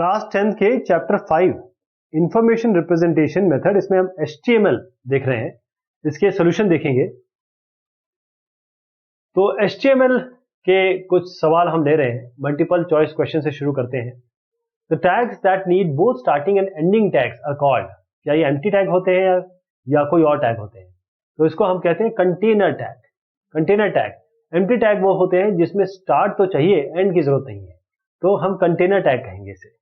Class 10th के chapter 5 information representation method, इसमें हम HTML देख रहे हैं, इसके सॉल्यूशन देखेंगे। तो HTML के कुछ सवाल हम ले रहे हैं, मल्टीपल चॉइस क्वेश्चन से शुरू करते हैं। The tags that need both starting and ending tags are called, क्या ये एम्प्टी टैग होते हैं या कोई और टैग होते हैं? तो इसको हम कहते हैं container tag. Container tag, empty tag वो होते हैं जिसमें स्टार्ट तो चाहिए, एंड की जरूरत नहीं है, तो हम कंटेनर टैग कहेंगे इसे।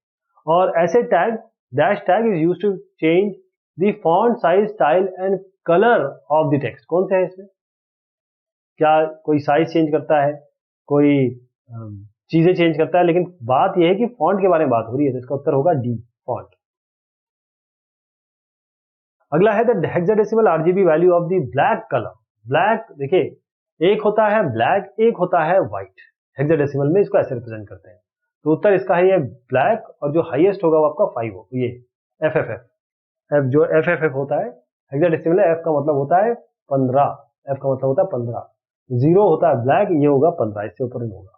और ऐसे tag, dash tag is used to change the font size, style and colour of the text. कौन से है इसमें? क्या कोई साइज चेंज करता है, कोई चीजें चेंज करता है, लेकिन बात यह है कि फॉन्ट के बारे में बात हो रही है, तो इसका उत्तर होगा डी, फॉन्ट। अगला है the hexadecimal RGB value of the black colour. Black, देखिए एक होता है ब्लैक, एक होता है व्हाइट। हेक्साडेसिमल में इसको ऐसे रिप्रेजेंट करते हैं। तो उत्तर इसका है ये ब्लैक, और जो हाईएस्ट होगा वो आपका 5 हो, ये FFF। F जो FFF होता है हेक्साडेसिमल, F का मतलब होता है 15, F का मतलब होता है 15, 0 होता है ब्लैक, ये होगा 15, इससे ऊपर नहीं होगा।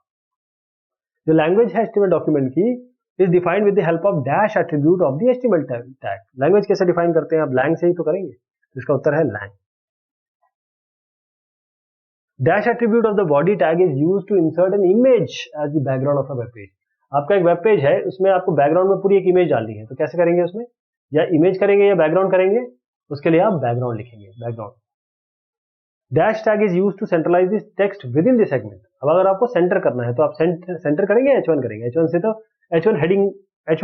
जो लैंग्वेज है HTML डॉक्यूमेंट की is defined with the help of dash attribute of the HTML tag. Language कैसे डिफाइन करते हैं? आप लैंग से ही तो करेंगे, तो इसका उत्तर है lang. Dash attribute of the body tag is used to insert an image as the background of a web page. आपका एक वेब पेज है, उसमें आपको बैकग्राउंड में पूरी एक इमेज डालनी है, तो कैसे करेंगे उसमें? या इमेज करेंगे या बैकग्राउंड करेंगे? उसके लिए आप बैकग्राउंड लिखेंगे, background. Dash tag is used to centralize this text within the segment. अब अगर आपको सेंटर करना है तो आप सेंटर करेंगे, H1 करेंगे। H1 से तो H1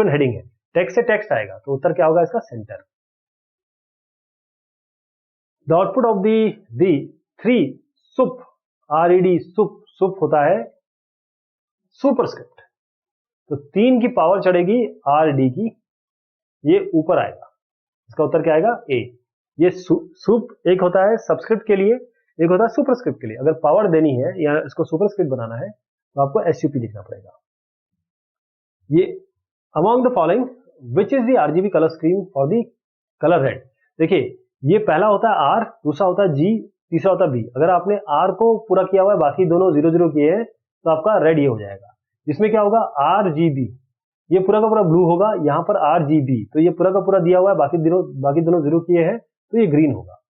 हेडिंग है, टेक्स्ट से टेक्स्ट आएगा, तो उत्तर क्या होगा इसका? Centre. The output of the 3 soup, RED, सुप होता है सुपरस्क्रिप्ट। तो 3 की पावर चढ़ेगी RD की, ये ऊपर आएगा, इसका उत्तर क्या आएगा? A। ये सुप एक होता है सबस्क्रिप्ट के लिए, एक होता है सुपरस्क्रिप्ट के लिए। अगर पावर देनी है या इसको सुपरस्क्रिप्ट बनाना है तो आपको SUP लिखना पड़ेगा। ये among the following which is the RGB colour scheme for the colour red. देखिए ये पहला होता है R, दूसरा होता है G, तीसरा होता है B। अगर आपने R को पूरा किया हुआ है, बाकी दोनों 0 किए हैं, तो आपका रेड ये हो जाएगा। इसमें क्या होगा? RGB, ये पूरा का पूरा ब्लू होगा, यहाँ पर RGB, तो ये पूरा का पूरा दिया हुआ है, बाकी दोनों 0 किए हैं, तो ये ग्रीन होगा।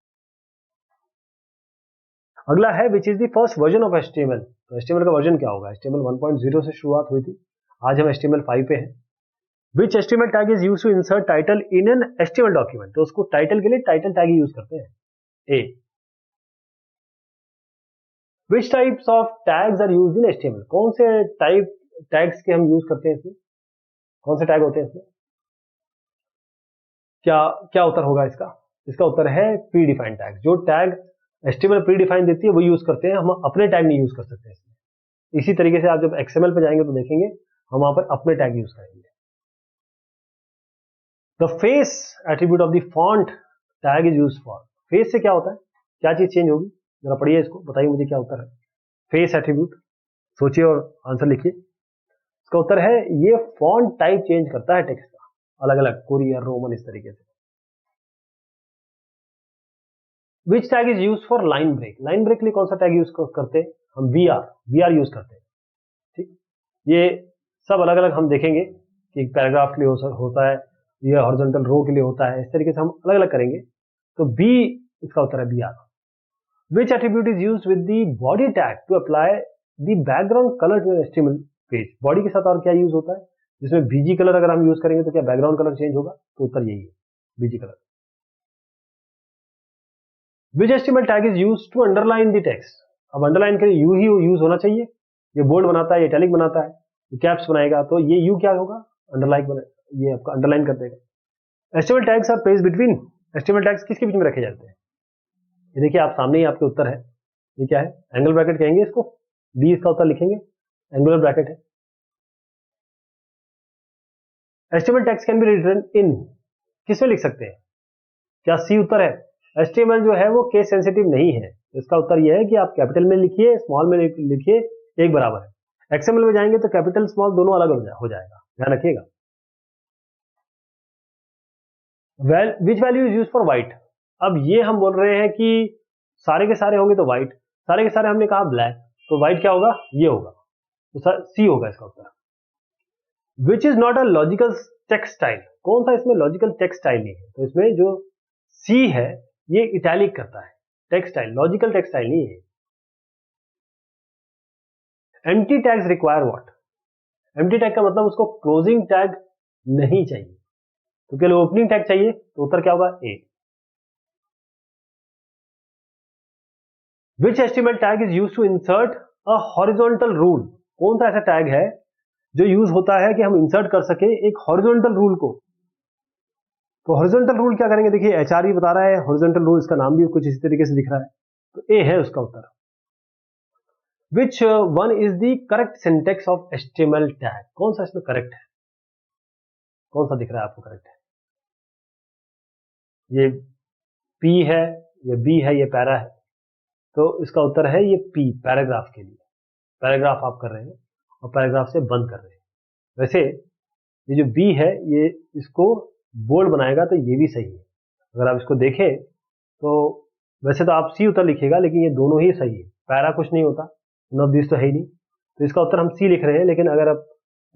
अगला है which is the first version of HTML। तो HTML का वर्जन क्या होगा? HTML 1.0 से शुरुआत हुई थी, आज हम HTML 5 पे हैं। Which HTML tag is used to insert title in an HTML document. तो उसको टाइटल के लिए टाइटल टैग ही यूज करते हैं, A। Which types of tags are used in HTML। कौन से टाइप टैग्स के हम यूज करते हैं इसमें? कौन से टैग होते हैं इसमें? क्या उत्तर होगा इसका? इसका उत्तर है प्री डिफाइंड टैग। जो टैग HTML प्री डिफाइन देती है वो यूज करते हैं, हम अपने टैग नहीं यूज कर सकते इसमें। इसी तरीके से आप जब XML पे जाएंगे तो देखेंगे हम वहां पर अपने टैग यूज करेंगे। The face attribute of the font tag is used for. Face से क्या होता है? क्या चीज चेंज होगी? जरा पढ़िए इसको, बताइए मुझे क्या उत्तर है। फेस एट्रीब्यूट, सोचिए और आंसर लिखिए। इसका उत्तर है ये फॉन्ट टाइप चेंज करता है टेक्स्ट का, अलग अलग, कोरियर, रोमन, इस तरीके से। Which tag is use for line break. Line break के लिए कौन सा टैग यूज करते हैं? हम VR यूज करते हैं। ठीक, ये सब अलग अलग हम देखेंगे कि पैराग्राफ के लिए होता है, ये हॉरिजॉन्टल रो के लिए होता है, इस तरीके से हम अलग अलग करेंगे। तो B इसका उत्तर है, BR। Which attribute is used with the body tag to apply the background colour to HTML page. Body के साथ और क्या यूज होता है? जिसमें BG कलर अगर हम यूज करेंगे तो क्या बैकग्राउंड कलर चेंज होगा? तो उत्तर यही है, BG colour. Which HTML tag is used to underline the text। अब अंडरलाइन के लिए U ही यूज होना चाहिए। ये बोल्ड बनाता है, ये इटैलिक बनाता है, ये कैप्स बनाएगा, तो ये U क्या होगा? अंडरलाइन ये आपका अंडरलाइन कर देगा। HTML tags are placed between. HTML tags किसके बीच में रखे जाते हैं? ये देखिए आप सामने ही आपके उत्तर है, ये क्या है? एंगल ब्रैकेट कहेंगे इसको, B इसका उत्तर लिखेंगे, एंगुलर ब्रैकेट है। HTML tags can be written in, किसमें लिख सकते हैं? क्या C उत्तर है? HTML जो है वो केस सेंसिटिव नहीं है, इसका उत्तर यह है कि आप कैपिटल में लिखिए, स्मॉल में लिखिए, एक बराबर है। XML में जाएंगे तो कैपिटल स्मॉल दोनों अलग हो जाएगा, ध्यान रखिएगा। Which value is use for white. अब ये हम बोल रहे हैं कि सारे के सारे होंगे तो व्हाइट, सारे के सारे हमने कहा ब्लैक, तो व्हाइट क्या होगा? ये होगा, तो C होगा इसका उत्तर। Which is not a logical text style, कौन सा इसमें लॉजिकल टेक्स्ट स्टाइल नहीं है, तो इसमें जो सी है ये इटैलिक करता है text style, logical text style नहीं है। Empty tags require what, empty tag का मतलब उसको क्लोजिंग टैग नहीं चाहिए, तो केवल ओपनिंग टैग चाहिए, तो उत्तर क्या होगा A. Which HTML tag is used to insert a horizontal rule, कौन सा ऐसा टैग है जो यूज होता है कि हम इंसर्ट कर सके एक हॉरिजॉन्टल रूल को। तो हॉरिजॉन्टल रूल क्या करेंगे, देखिए एचआरई बता रहा है हॉरिजॉन्टल रूल, इसका नाम भी कुछ इसी तरीके से दिख रहा है, तो ए है उसका उत्तर। Which one is the correct syntax of HTML tag, कौन सा इसमें करेक्ट है, कौन सा दिख रहा है आपको करेक्ट है, ये पी है, ये बी है, ये पैरा है, तो इसका उत्तर है ये पी, पैराग्राफ के लिए, पैराग्राफ आप कर रहे हैं और पैराग्राफ से बंद कर रहे हैं। वैसे ये जो बी है ये इसको बोल्ड बनाएगा तो ये भी सही है, अगर आप इसको देखें तो वैसे तो आप सी उत्तर लिखिएगा, लेकिन ये दोनों ही सही है, पैरा कुछ नहीं होता, नॉन ऑफ दिस तो है ही नहीं, तो इसका उत्तर हम सी लिख रहे हैं, लेकिन अगर आप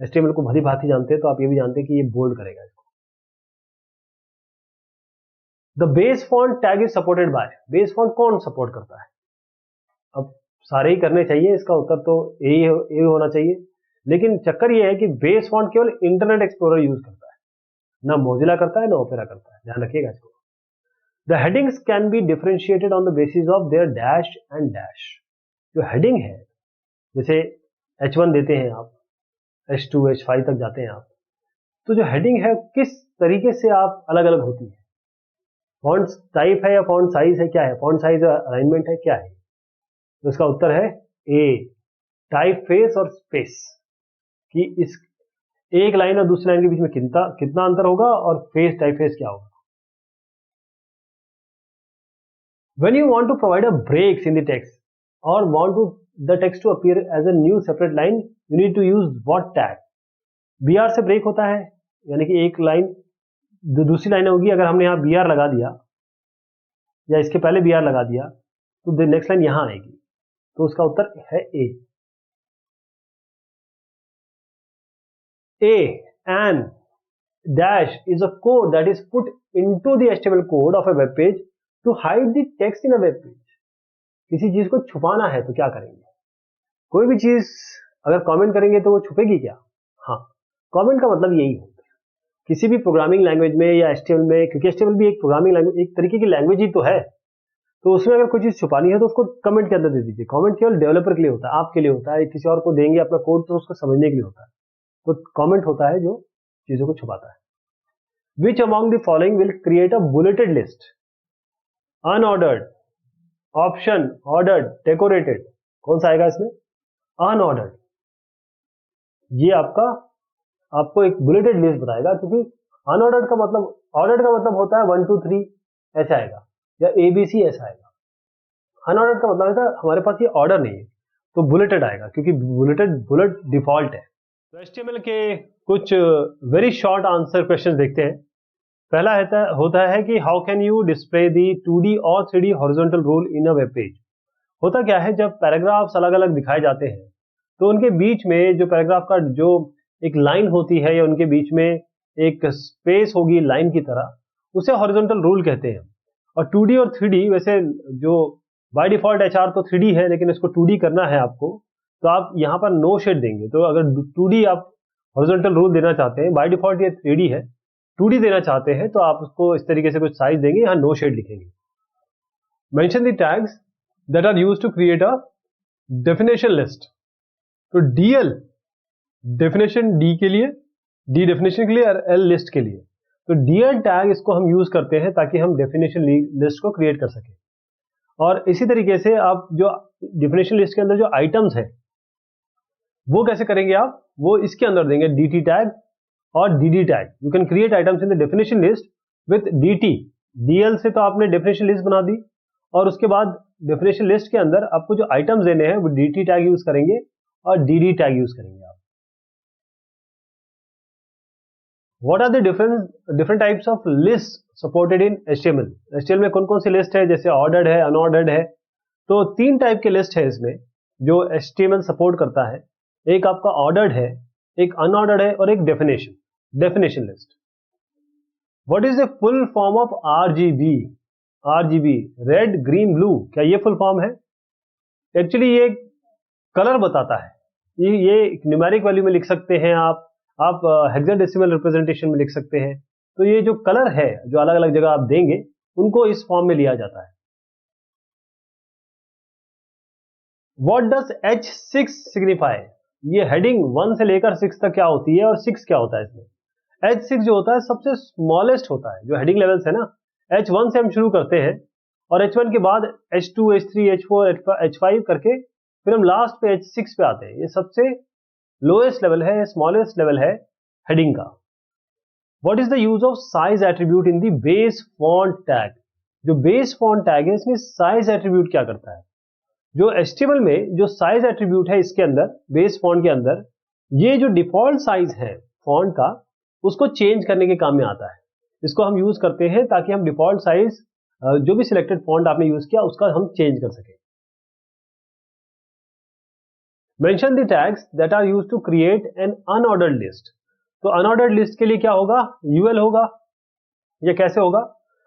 एचटीएमएल को भली भांति जानते हैं तो आप ये भी जानते हैं कि ये बोल्ड करेगा इसको। The base font tag is supported by, base font कौन सपोर्ट करता है, अब सारे ही करने चाहिए, इसका उत्तर तो ए होना चाहिए, लेकिन चक्कर ये है कि बेस फॉन्ट केवल इंटरनेट एक्सप्लोरर यूज करता है, ना मोजिला करता है ना ओपेरा करता है, ध्यान रखिएगा इसको। The headings can be differentiated on the basis of their dash and dash, जो हेडिंग है जैसे H1 देते हैं आप, H2 H5 तक जाते हैं आप, तो जो हेडिंग है किस तरीके से आप अलग अलग होती है, फॉन्ट टाइप है या फॉन्ट साइज है, क्या है, फॉन्ट साइज अलाइनमेंट है, क्या है, तो इसका उत्तर है ए, टाइप फेस और स्पेस, कि इस एक लाइन और दूसरी लाइन के बीच में कितना अंतर होगा, और फेस टाइप फेस क्या होगा। When you want to provide a breaks in the text or want to the text to appear as a new separate line, you need to use what tag? BR से break होता है, यानी कि एक line जो दूसरी line होगी, अगर हमने यहाँ BR लगा दिया या इसके पहले BR लगा दिया तो नेक्स्ट लाइन यहां आएगी, तो उसका उत्तर है ए। A and dash is a code that is put into the HTML code of a web page to hide the text in a web page. किसी चीज को छुपाना है तो क्या करेंगे, कोई भी चीज अगर कमेंट करेंगे तो वो छुपेगी क्या, हाँ, कमेंट का मतलब यही होता है किसी भी प्रोग्रामिंग लैंग्वेज में या HTML में, क्योंकि HTML भी एक प्रोग्रामिंग लैंग्वेज, एक तरीके की लैंग्वेज ही तो है, तो उसमें अगर कोई चीज छुपानी है तो उसको कमेंट के अंदर दे दीजिए। कमेंट केवल डेवलपर के लिए होता है, आपके लिए होता है, किसी और को देंगे अपना कोड तो उसको समझने के लिए होता है, तो कमेंट होता है जो चीजों को छुपाता है। Which among the following will create a bulleted list, unordered, option, ordered, decorated, कौन सा आएगा इसमें, अनऑर्डर्ड। ये आपको एक बुलेटेड लिस्ट बताएगा, क्योंकि अनऑर्डर्ड का मतलब, ऑर्डर्ड का मतलब होता है 1 2 3 ऐसा आएगा, या ABC ऐसा आएगा, अनऑर्डर्ड का मतलब है हमारे पास ये ऑर्डर नहीं है, तो बुलेटेड आएगा, क्योंकि बुलेट डिफॉल्ट है। तो HTML के कुछ वेरी शॉर्ट आंसर क्वेश्चन देखते हैं। पहला होता है कि how can you display the 2D और 3D horizontal rule in a web page. होता क्या है, जब पैराग्राफ्स अलग अलग दिखाए जाते हैं तो उनके बीच में जो पैराग्राफ का जो एक लाइन होती है या उनके बीच में एक स्पेस होगी लाइन की तरह, उसे हॉरिजॉन्टल रूल कहते हैं। और 2D और 3D, वैसे जो बाय डिफॉल्ट HR तो 3D है, लेकिन इसको 2D करना है आपको, तो आप यहाँ पर नो शेड देंगे। तो अगर 2D आप हॉरिजॉन्टल रूल देना चाहते हैं, बाय डिफॉल्ट ये 3D है, 2D देना चाहते हैं तो आप उसको इस तरीके से कुछ साइज देंगे, यहाँ नो शेड लिखेंगे। Mention the tags that are used to create a definition list. तो DL डेफिनेशन D के लिए, D डेफिनेशन के लिए और L लिस्ट के लिए। तो DL टैग इसको हम यूज करते हैं ताकि हम डेफिनेशन लिस्ट को क्रिएट कर सकें। और इसी तरीके से आप जो डेफिनेशन लिस्ट के अंदर जो आइटम्स है वो कैसे करेंगे आप, वो इसके अंदर देंगे DT टैग और DD tag. You can create items in the definition list with DT। DL से तो आपने डेफिनेशन लिस्ट बना दी, और उसके बाद डेफिनेशन लिस्ट के अंदर आपको जो आइटम्स देने हैं वो DT टैग यूज करेंगे और DD टैग यूज करेंगे आप। What are the different types of lists supported in HTML? HTML में कौन कौन सी लिस्ट है, जैसे ऑर्डर्ड है, अनऑर्डर्ड है। तो 3 टाइप के लिस्ट है इसमें जो HTML सपोर्ट करता है। एक आपका ऑर्डर्ड है, एक अनऑर्डर्ड है और एक definition list. What is the full form of RGB? RGB red green blue, क्या ये फुल फॉर्म है? एक्चुअली ये कलर बताता है। ये न्यूमेरिक वैल्यू में लिख सकते हैं आप हेक्साडेसिमल रिप्रेजेंटेशन में लिख सकते हैं। तो ये जो कलर है जो अलग अलग जगह आप देंगे उनको इस फॉर्म में लिया जाता है। What does H6 signify? ये हेडिंग 1 से लेकर 6 तक क्या होती है और 6 क्या होता है इसमें? H6 जो होता है सबसे स्मॉलेस्ट होता है, जो हेडिंग लेवल्स है ना। H1 से हम शुरू करते हैं और H1 के बाद H2, H3, H4, H5 करके फिर हम लास्ट पे H6 पे आते हैं। ये सबसे लोएस्ट लेवल है, स्मॉलेस्ट लेवल है हेडिंग का। What is the use of size attribute in the base font tag? जो बेस फॉन्ट टैग है इसमें साइज एट्रीब्यूट क्या करता है? जो HTML में जो साइज एट्रीब्यूट है इसके अंदर, बेस फॉन्ट के अंदर, ये जो डिफॉल्ट साइज है फॉन्ट का उसको चेंज करने के काम में आता है। इसको हम यूज करते हैं ताकि हम डिफॉल्ट साइज जो भी सिलेक्टेड फॉन्ट आपने यूज किया उसका हम चेंज कर सकें। Mention the tags that are used to create an unordered list. तो अनऑर्डर्ड लिस्ट के लिए क्या होगा? यूएल होगा। ये कैसे होगा?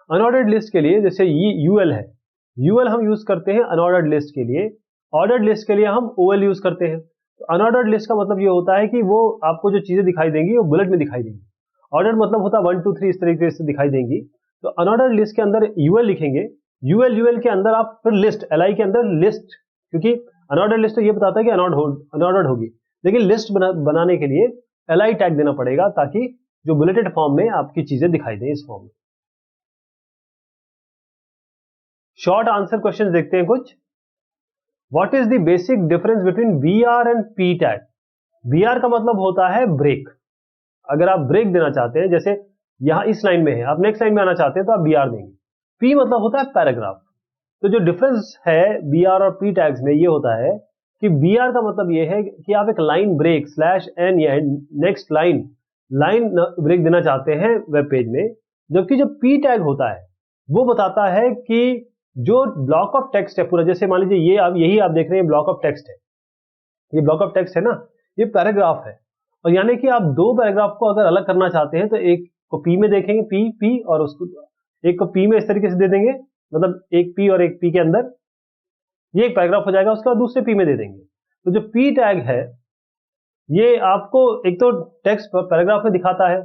अनऑर्डर्ड लिस्ट के लिए जैसे ये यूएल है, यूएल हम यूज करते हैं अनऑर्डर्ड लिस्ट के लिए। ऑर्डर्ड लिस्ट के लिए हम ओएल यूज करते हैं। तो अनऑर्डर्ड लिस्ट का मतलब ये होता है कि वो आपको जो चीजें दिखाई देंगी वो बुलेट में दिखाई देंगी। ऑर्डर्ड मतलब होता है 1 2 3 इस तरीके से दिखाई देंगी। तो अनऑर्डर्ड लिस्ट के अंदर यूएल लिखेंगे। यूएल के अंदर आप फिर लिस्ट, एलआई के अंदर लिस्ट, क्योंकि अनऑर्डर्ड लिस्ट तो ये बताता है कि अनऑर्डर्ड होगी, लेकिन लिस्ट बनाने के लिए एलआई टैग देना पड़ेगा ताकि जो बुलेटेड फॉर्म में आपकी चीजें दिखाई दें इस फॉर्म में। शॉर्ट आंसर क्वेश्चन देखते हैं कुछ। What is the basic difference between BR and P tag? BR का मतलब होता है ब्रेक। अगर आप ब्रेक देना चाहते हैं, जैसे यहां इस लाइन में है, आप नेक्स्ट लाइन में आना चाहते हैं तो आप बीआर देंगे। पी मतलब होता है पैराग्राफ। तो जो डिफरेंस है बीआर और पी टैग्स में ये होता है कि बीआर का मतलब ये है कि आप एक लाइन ब्रेक /n या नेक्स्ट लाइन ब्रेक देना चाहते हैं वेब पेज में, जबकि जो पी टैग होता है वो बताता है कि जो ब्लॉक ऑफ टेक्स्ट है पूरा, जैसे मान लीजिए ये यही आप देख रहे हैं ब्लॉक ऑफ टेक्स्ट है, ये ब्लॉक ऑफ टेक्स्ट है ना, ये पैराग्राफ है। और यानी कि आप दो पैराग्राफ को अगर अलग करना चाहते हैं तो एक को पी में देखेंगे, पी और उसको एक को पी में इस तरीके से दे देंगे, मतलब एक पी और एक पी के अंदर ये एक पैराग्राफ हो जाएगा, उसके बाद दूसरे पी में दे देंगे। तो जो पी टैग है ये आपको एक तो टेक्स्ट पैराग्राफ में दिखाता है,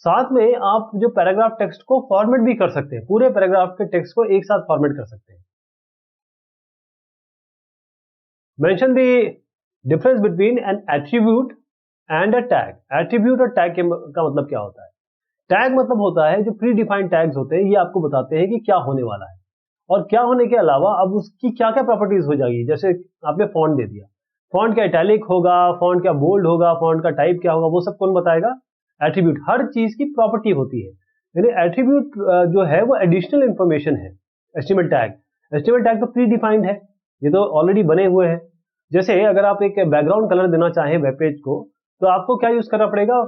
साथ में आप जो पैराग्राफ टेक्स्ट को फॉर्मेट भी कर सकते हैं, पूरे पैराग्राफ के टेक्स्ट को एक साथ फॉर्मेट कर सकते हैं। Mention the difference between N attribute and a tag. Attribute और टैग का मतलब क्या होता है? टैग मतलब होता है जो प्री डिफाइंड टैग्स होते हैं, ये आपको बताते हैं कि क्या होने वाला है और क्या होने के अलावा अब उसकी क्या क्या प्रॉपर्टीज हो जाएगी। जैसे आपने फॉन्ट दे दिया, फॉन्ट क्या इटैलिक होगा, फॉन्ट क्या बोल्ड होगा, फॉन्ट का टाइप क्या होगा, वो सब कौन बताएगा? एट्रीब्यूट। हर चीज की प्रॉपर्टी होती है, यानी एट्रीब्यूट जो है वो एडिशनल इंफॉर्मेशन है। एचटीएमएल टैग तो प्री डिफाइंड है, ये तो ऑलरेडी बने हुए हैं। जैसे अगर आप एक बैकग्राउंड कलर देना चाहें वेब पेज को, तो आपको क्या यूज करना पड़ेगा?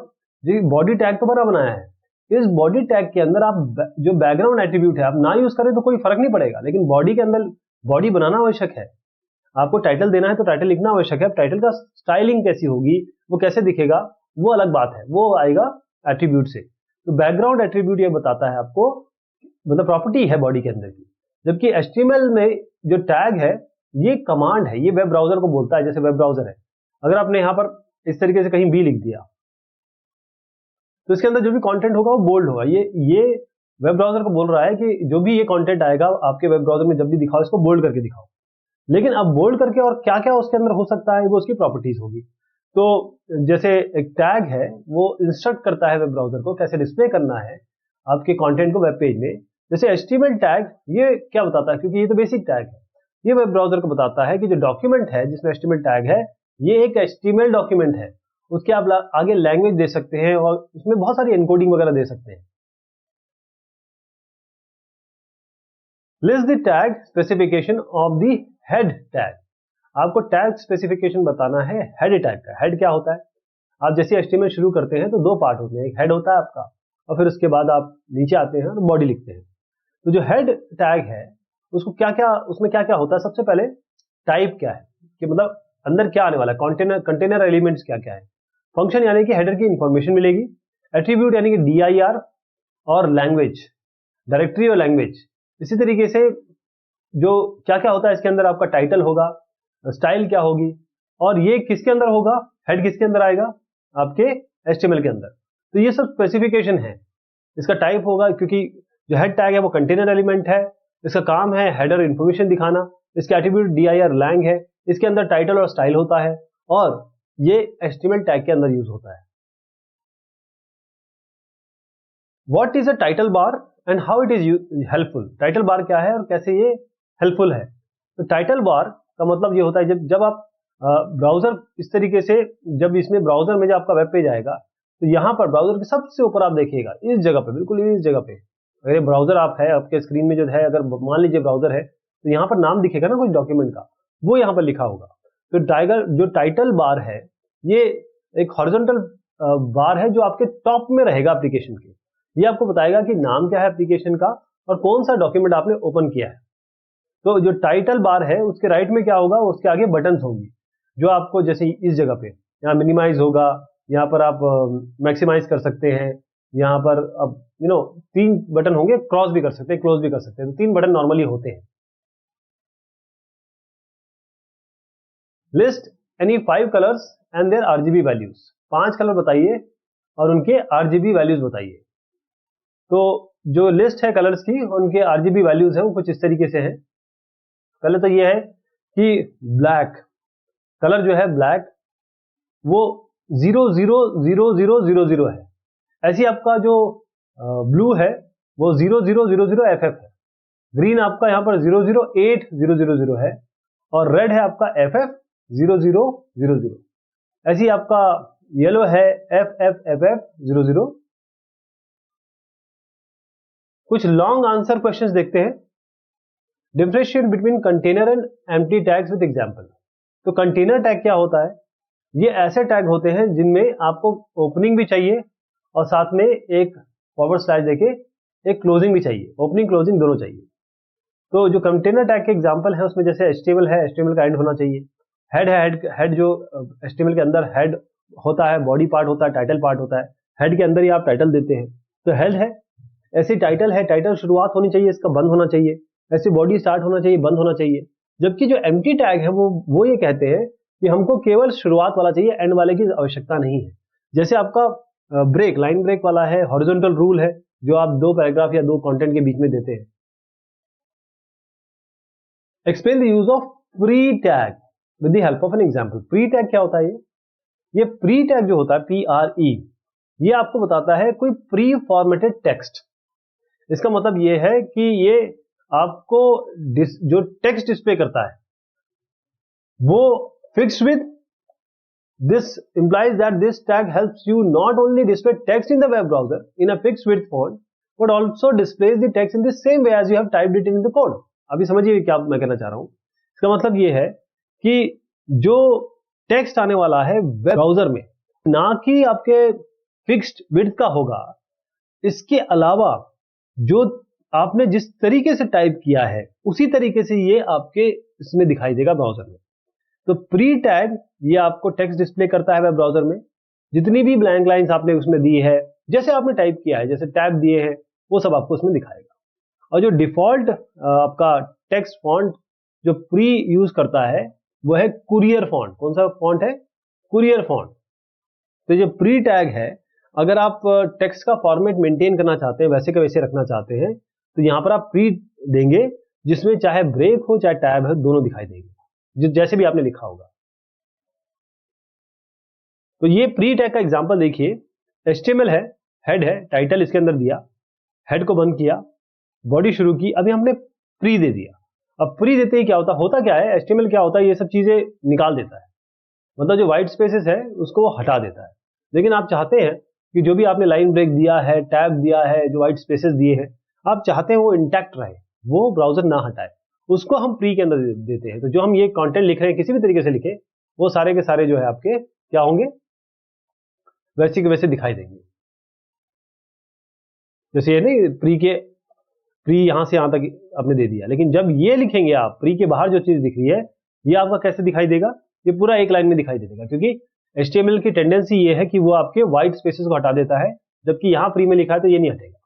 जी बॉडी टैग तो बना बनाया है, इस बॉडी टैग के अंदर आप जो बैकग्राउंड एट्रीब्यूट है आप ना यूज करें तो कोई फर्क नहीं पड़ेगा, लेकिन बॉडी के अंदर बॉडी बनाना आवश्यक है। आपको टाइटल देना है तो टाइटल लिखना आवश्यक है। टाइटल का स्टाइलिंग कैसी होगी, वो कैसे दिखेगा, वो अलग बात है, वो आएगा एट्रीब्यूट से। तो बैकग्राउंड एट्रीब्यूट ये बताता है आपको, मतलब प्रॉपर्टी है बॉडी के अंदर की। जबकि HTML में जो टैग है ये कमांड है, ये वेब ब्राउजर को बोलता है। जैसे वेब ब्राउजर है, अगर आपने यहां पर इस तरीके से कहीं भी लिख दिया तो इसके अंदर जो भी कंटेंट होगा वो बोल्ड होगा। ये वेब ब्राउजर को बोल रहा है कि जो भी ये कंटेंट आएगा आपके वेब ब्राउजर में जब भी दिखाओ इसको बोल्ड करके दिखाओ। लेकिन अब बोल्ड करके और क्या क्या उसके अंदर हो सकता है वो उसकी प्रॉपर्टीज होगी। तो जैसे एक टैग है वो इंस्ट्रक्ट करता है वेब ब्राउजर को कैसे डिस्प्ले करना है आपके कंटेंट को वेब पेज में। जैसे HTML टैग ये क्या बताता है, क्योंकि ये तो बेसिक टैग है, ये वेब ब्राउजर को बताता है कि जो डॉक्यूमेंट है जिसमें HTML टैग है ये एक HTML डॉक्यूमेंट है, उसके आप आगे लैंग्वेज दे सकते हैं और उसमें बहुत सारी एनकोडिंग वगैरह दे सकते हैं। List the tag specification of the head tag. आपको टैग स्पेसिफिकेशन बताना है हेड टैग का। हेड क्या होता है? आप जैसे HTML शुरू करते हैं तो दो पार्ट होते हैं, एक हेड होता है आपका और फिर उसके बाद आप नीचे आते हैं और बॉडी लिखते हैं। तो जो हेड टैग है उसको क्या क्या, उसमें क्या क्या होता है? सबसे पहले टाइप क्या है, कि मतलब अंदर क्या आने वाला है, कंटेनर एलिमेंट्स क्या क्या है। फंक्शन यानी कि हेडर की इंफॉर्मेशन मिलेगी, एट्रीब्यूट यानी कि DIR और लैंग्वेज, डायरेक्टरी और लैंग्वेज। इसी तरीके से जो क्या क्या होता है इसके अंदर, आपका टाइटल होगा, स्टाइल क्या होगी, और ये किसके अंदर होगा, हेड किसके अंदर आएगा, आपके HTML के अंदर। तो ये सब स्पेसिफिकेशन है। इसका टाइप होगा, क्योंकि जो हेड टैग है वो कंटेनर एलिमेंट है, इसका काम है हेडर इंफॉर्मेशन दिखाना, इसके एट्रीब्यूट DIR लैंग है, इसके अंदर टाइटल और स्टाइल होता है, और ये HTML टैग के अंदर यूज होता है। What is a title bar and how it is helpful? Title bar क्या है और कैसे ये हेल्पफुल है? तो टाइटल बार का मतलब ये होता है जब आप ब्राउजर इस तरीके से, जब इसमें ब्राउजर में जब आपका वेब पेज आएगा तो यहाँ पर ब्राउजर के सबसे ऊपर आप देखिएगा इस जगह पे, बिल्कुल इस जगह पे, अगर ये ब्राउजर आप है आपके स्क्रीन में जो है, अगर मान लीजिए ब्राउजर है तो यहाँ पर नाम दिखेगा ना कुछ डॉक्यूमेंट का, वो यहाँ पर लिखा होगा। तो जो टाइटल बार है ये एक हॉरिजॉन्टल बार है जो आपके टॉप में रहेगा एप्लीकेशन के। ये आपको बताएगा कि नाम क्या है एप्लीकेशन का और कौन सा डॉक्यूमेंट आपने ओपन किया है। तो जो टाइटल बार है उसके राइट में क्या होगा, उसके आगे बटन्स होंगी जो आपको, जैसे इस जगह पे यहाँ मिनिमाइज होगा, यहाँ पर आप मैक्सिमाइज कर सकते हैं, यहाँ पर अब 3 बटन होंगे, क्रॉस भी कर सकते हैं, क्लोज भी कर सकते हैं। तो 3 बटन नॉर्मली होते हैं। List any 5 colours and their RGB values, 5 colour बताइए और उनके RGB वैल्यूज बताइए। तो जो लिस्ट है कलर्स की, उनके RGB वैल्यूज है वो कुछ इस तरीके से हैं। पहले तो ये है कि ब्लैक कलर जो है, ब्लैक वो 00000 है। ऐसी आपका जो ब्लू है वो 0000FF है। ग्रीन आपका यहाँ पर 008000 है और रेड है आपका FF0000। ऐसी आपका येलो है FFFF00। कुछ लॉन्ग आंसर क्वेश्चंस देखते हैं। Differentiate between container and empty tags with example. तो कंटेनर टैग क्या होता है, ये ऐसे टैग होते हैं जिनमें आपको ओपनिंग भी चाहिए और साथ में एक फॉरवर्ड स्लैश देके एक क्लोजिंग भी चाहिए, ओपनिंग क्लोजिंग दोनों चाहिए। तो जो कंटेनर टैग के एग्जांपल है उसमें जैसे HTML है, HTML का एंड होना चाहिए। हेड है, हेड जो HTML के अंदर हेड होता है, बॉडी पार्ट होता है, टाइटल पार्ट होता है। हेड के अंदर ही आप टाइटल देते हैं, तो हेड है। ऐसे टाइटल है, टाइटल शुरुआत होनी चाहिए, इसका बंद होना चाहिए। ऐसे बॉडी स्टार्ट होना चाहिए, बंद होना चाहिए। जबकि जो एम्प्टी टैग है वो ये कहते हैं कि हमको केवल शुरुआत वाला चाहिए, एंड वाले की आवश्यकता नहीं है। जैसे आपका ब्रेक, लाइन ब्रेक वाला है, हॉरिजॉन्टल रूल है जो आप 2 पैराग्राफ या 2 कंटेंट के बीच में देते हैं। Explain the use of pre tag with the help of an example. Pre tag क्या होता है? ये प्री टैग जो होता है PRE, ये आपको बताता है कोई प्री फॉर्मेटेड टेक्स्ट। इसका मतलब ये है कि ये आपको जो टेक्स्ट डिस्प्ले करता है वो fixed with this implies that this tag helps you not only display text in the web browser in a fixed width font but also displays the text in the same way as you have typed it in the code। अभी समझिए क्या मैं कहना चाह रहा हूं। इसका मतलब ये है कि जो टेक्स्ट आने वाला है वेब ब्राउजर में, ना कि आपके फिक्स्ड विड्थ का होगा, इसके अलावा जो आपने जिस तरीके से टाइप किया है उसी तरीके से ये आपके इसमें दिखाई देगा ब्राउजर में। तो प्री टैग ये आपको टेक्स्ट डिस्प्ले करता है वेब ब्राउजर में। जितनी भी ब्लैंक लाइंस आपने उसमें दी है, जैसे आपने टाइप किया है, जैसे टैब दिए हैं, वो सब आपको उसमें दिखाएगा। और जो डिफॉल्ट आपका टेक्स्ट फॉन्ट जो प्री यूज करता है वो है कुरियर फॉन्ट। कौन सा फॉन्ट है? Courier font. तो जो प्री टैग है, अगर आप टेक्स्ट का फॉर्मेट मेंटेन करना चाहते हैं, वैसे के वैसे रखना चाहते हैं, तो यहां पर आप प्री देंगे जिसमें चाहे ब्रेक हो चाहे टैब है, दोनों दिखाई देंगे जैसे भी आपने लिखा होगा। तो ये प्री टैग का एग्जांपल देखिए। HTML है, हेड है, टाइटल इसके अंदर दिया, हेड को बंद किया, बॉडी शुरू की, अभी हमने प्री दे दिया। अब प्री देते ही क्या होता क्या है, HTML क्या होता है, ये सब चीजें निकाल देता है, मतलब जो व्हाइट स्पेसेस है उसको वो हटा देता है। लेकिन आप चाहते हैं कि जो भी आपने लाइन ब्रेक दिया है, टैब दिया है, जो व्हाइट स्पेसेस दिए हैं, आप चाहते हैं वो इंटैक्ट रहे, वो ब्राउजर ना हटाए, उसको हम प्री के अंदर देते हैं। तो जो हम ये कंटेंट लिख रहे हैं किसी भी तरीके से लिखे, वो सारे के सारे जो है आपके क्या होंगे, वैसे के वैसे दिखाई देंगे। जैसे ये नहीं प्री यहां से यहां तक आपने दे दिया, लेकिन जब ये लिखेंगे आप, प्री के बाहर जो चीज दिख रही है ये आपका कैसे दिखाई देगा, ये पूरा एक लाइन में दिखाई देगा, क्योंकि HTML की टेंडेंसी ये है कि वो आपके व्हाइट स्पेसेस को हटा देता है, जबकि यहां प्री में लिखा है तो ये नहीं हटेगा।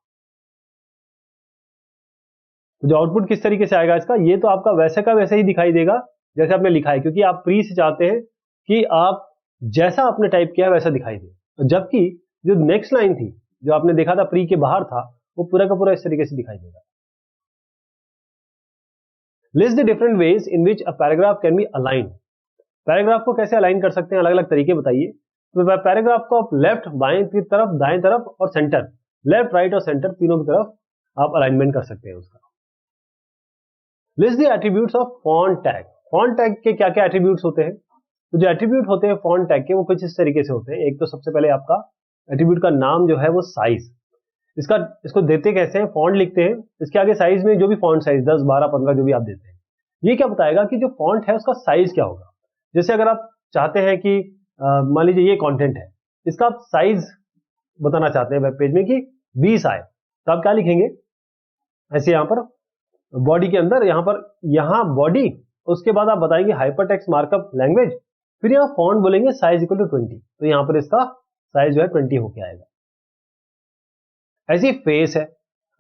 तो जो आउटपुट किस तरीके से आएगा इसका, ये तो आपका वैसे का वैसे ही दिखाई देगा जैसे आपने लिखा है, क्योंकि आप प्री से चाहते हैं कि आप जैसा आपने टाइप किया वैसा दिखाई दे। जबकि जो नेक्स्ट लाइन थी, जो आपने देखा था प्री के बाहर था, वो पूरा का पूरा इस तरीके से दिखाई देगा। List the different ways in which a paragraph can be align. Paragraph को कैसे अलाइन कर सकते हैं, अलग अलग तरीके बताइए। तो पैराग्राफ को आप लेफ्ट बाएं की तरफ, दाएं तरफ और सेंटर, लेफ्ट राइट और सेंटर तीनों की तरफ आप अलाइनमेंट कर सकते हैं उसका। List the attributes of font tag. Font tag के क्या क्या एट्रीब्यूट्स होते हैं? तो जो एट्रीब्यूट होते हैं फॉन्ट टैग के, वो कुछ इस तरीके से होते हैं। एक तो सबसे पहले आपका एट्रीब्यूट का नाम जो है वो साइज, इसको देते कैसे हैं, फॉन्ट लिखते हैं, इसके आगे साइज में जो भी फॉन्ट साइज 10, 12, 15 जो भी आप देते हैं, ये क्या बताएगा कि जो फॉन्ट है उसका साइज क्या होगा। जैसे अगर आप चाहते हैं कि मान लीजिए ये कंटेंट है, इसका आप साइज बताना चाहते हैं वेब पेज में कि 20 आए, तो आप क्या लिखेंगे, ऐसे यहां पर बॉडी के अंदर, यहां बॉडी, उसके बाद आप बताएंगे हाइपरटेक्स्ट मार्कअप लैंग्वेज, फिर यहां फॉन्ट बोलेंगे साइज इक्वल टू 20, तो यहां पर इसका साइज जो है 20 होके आएगा। ऐसी फेस है,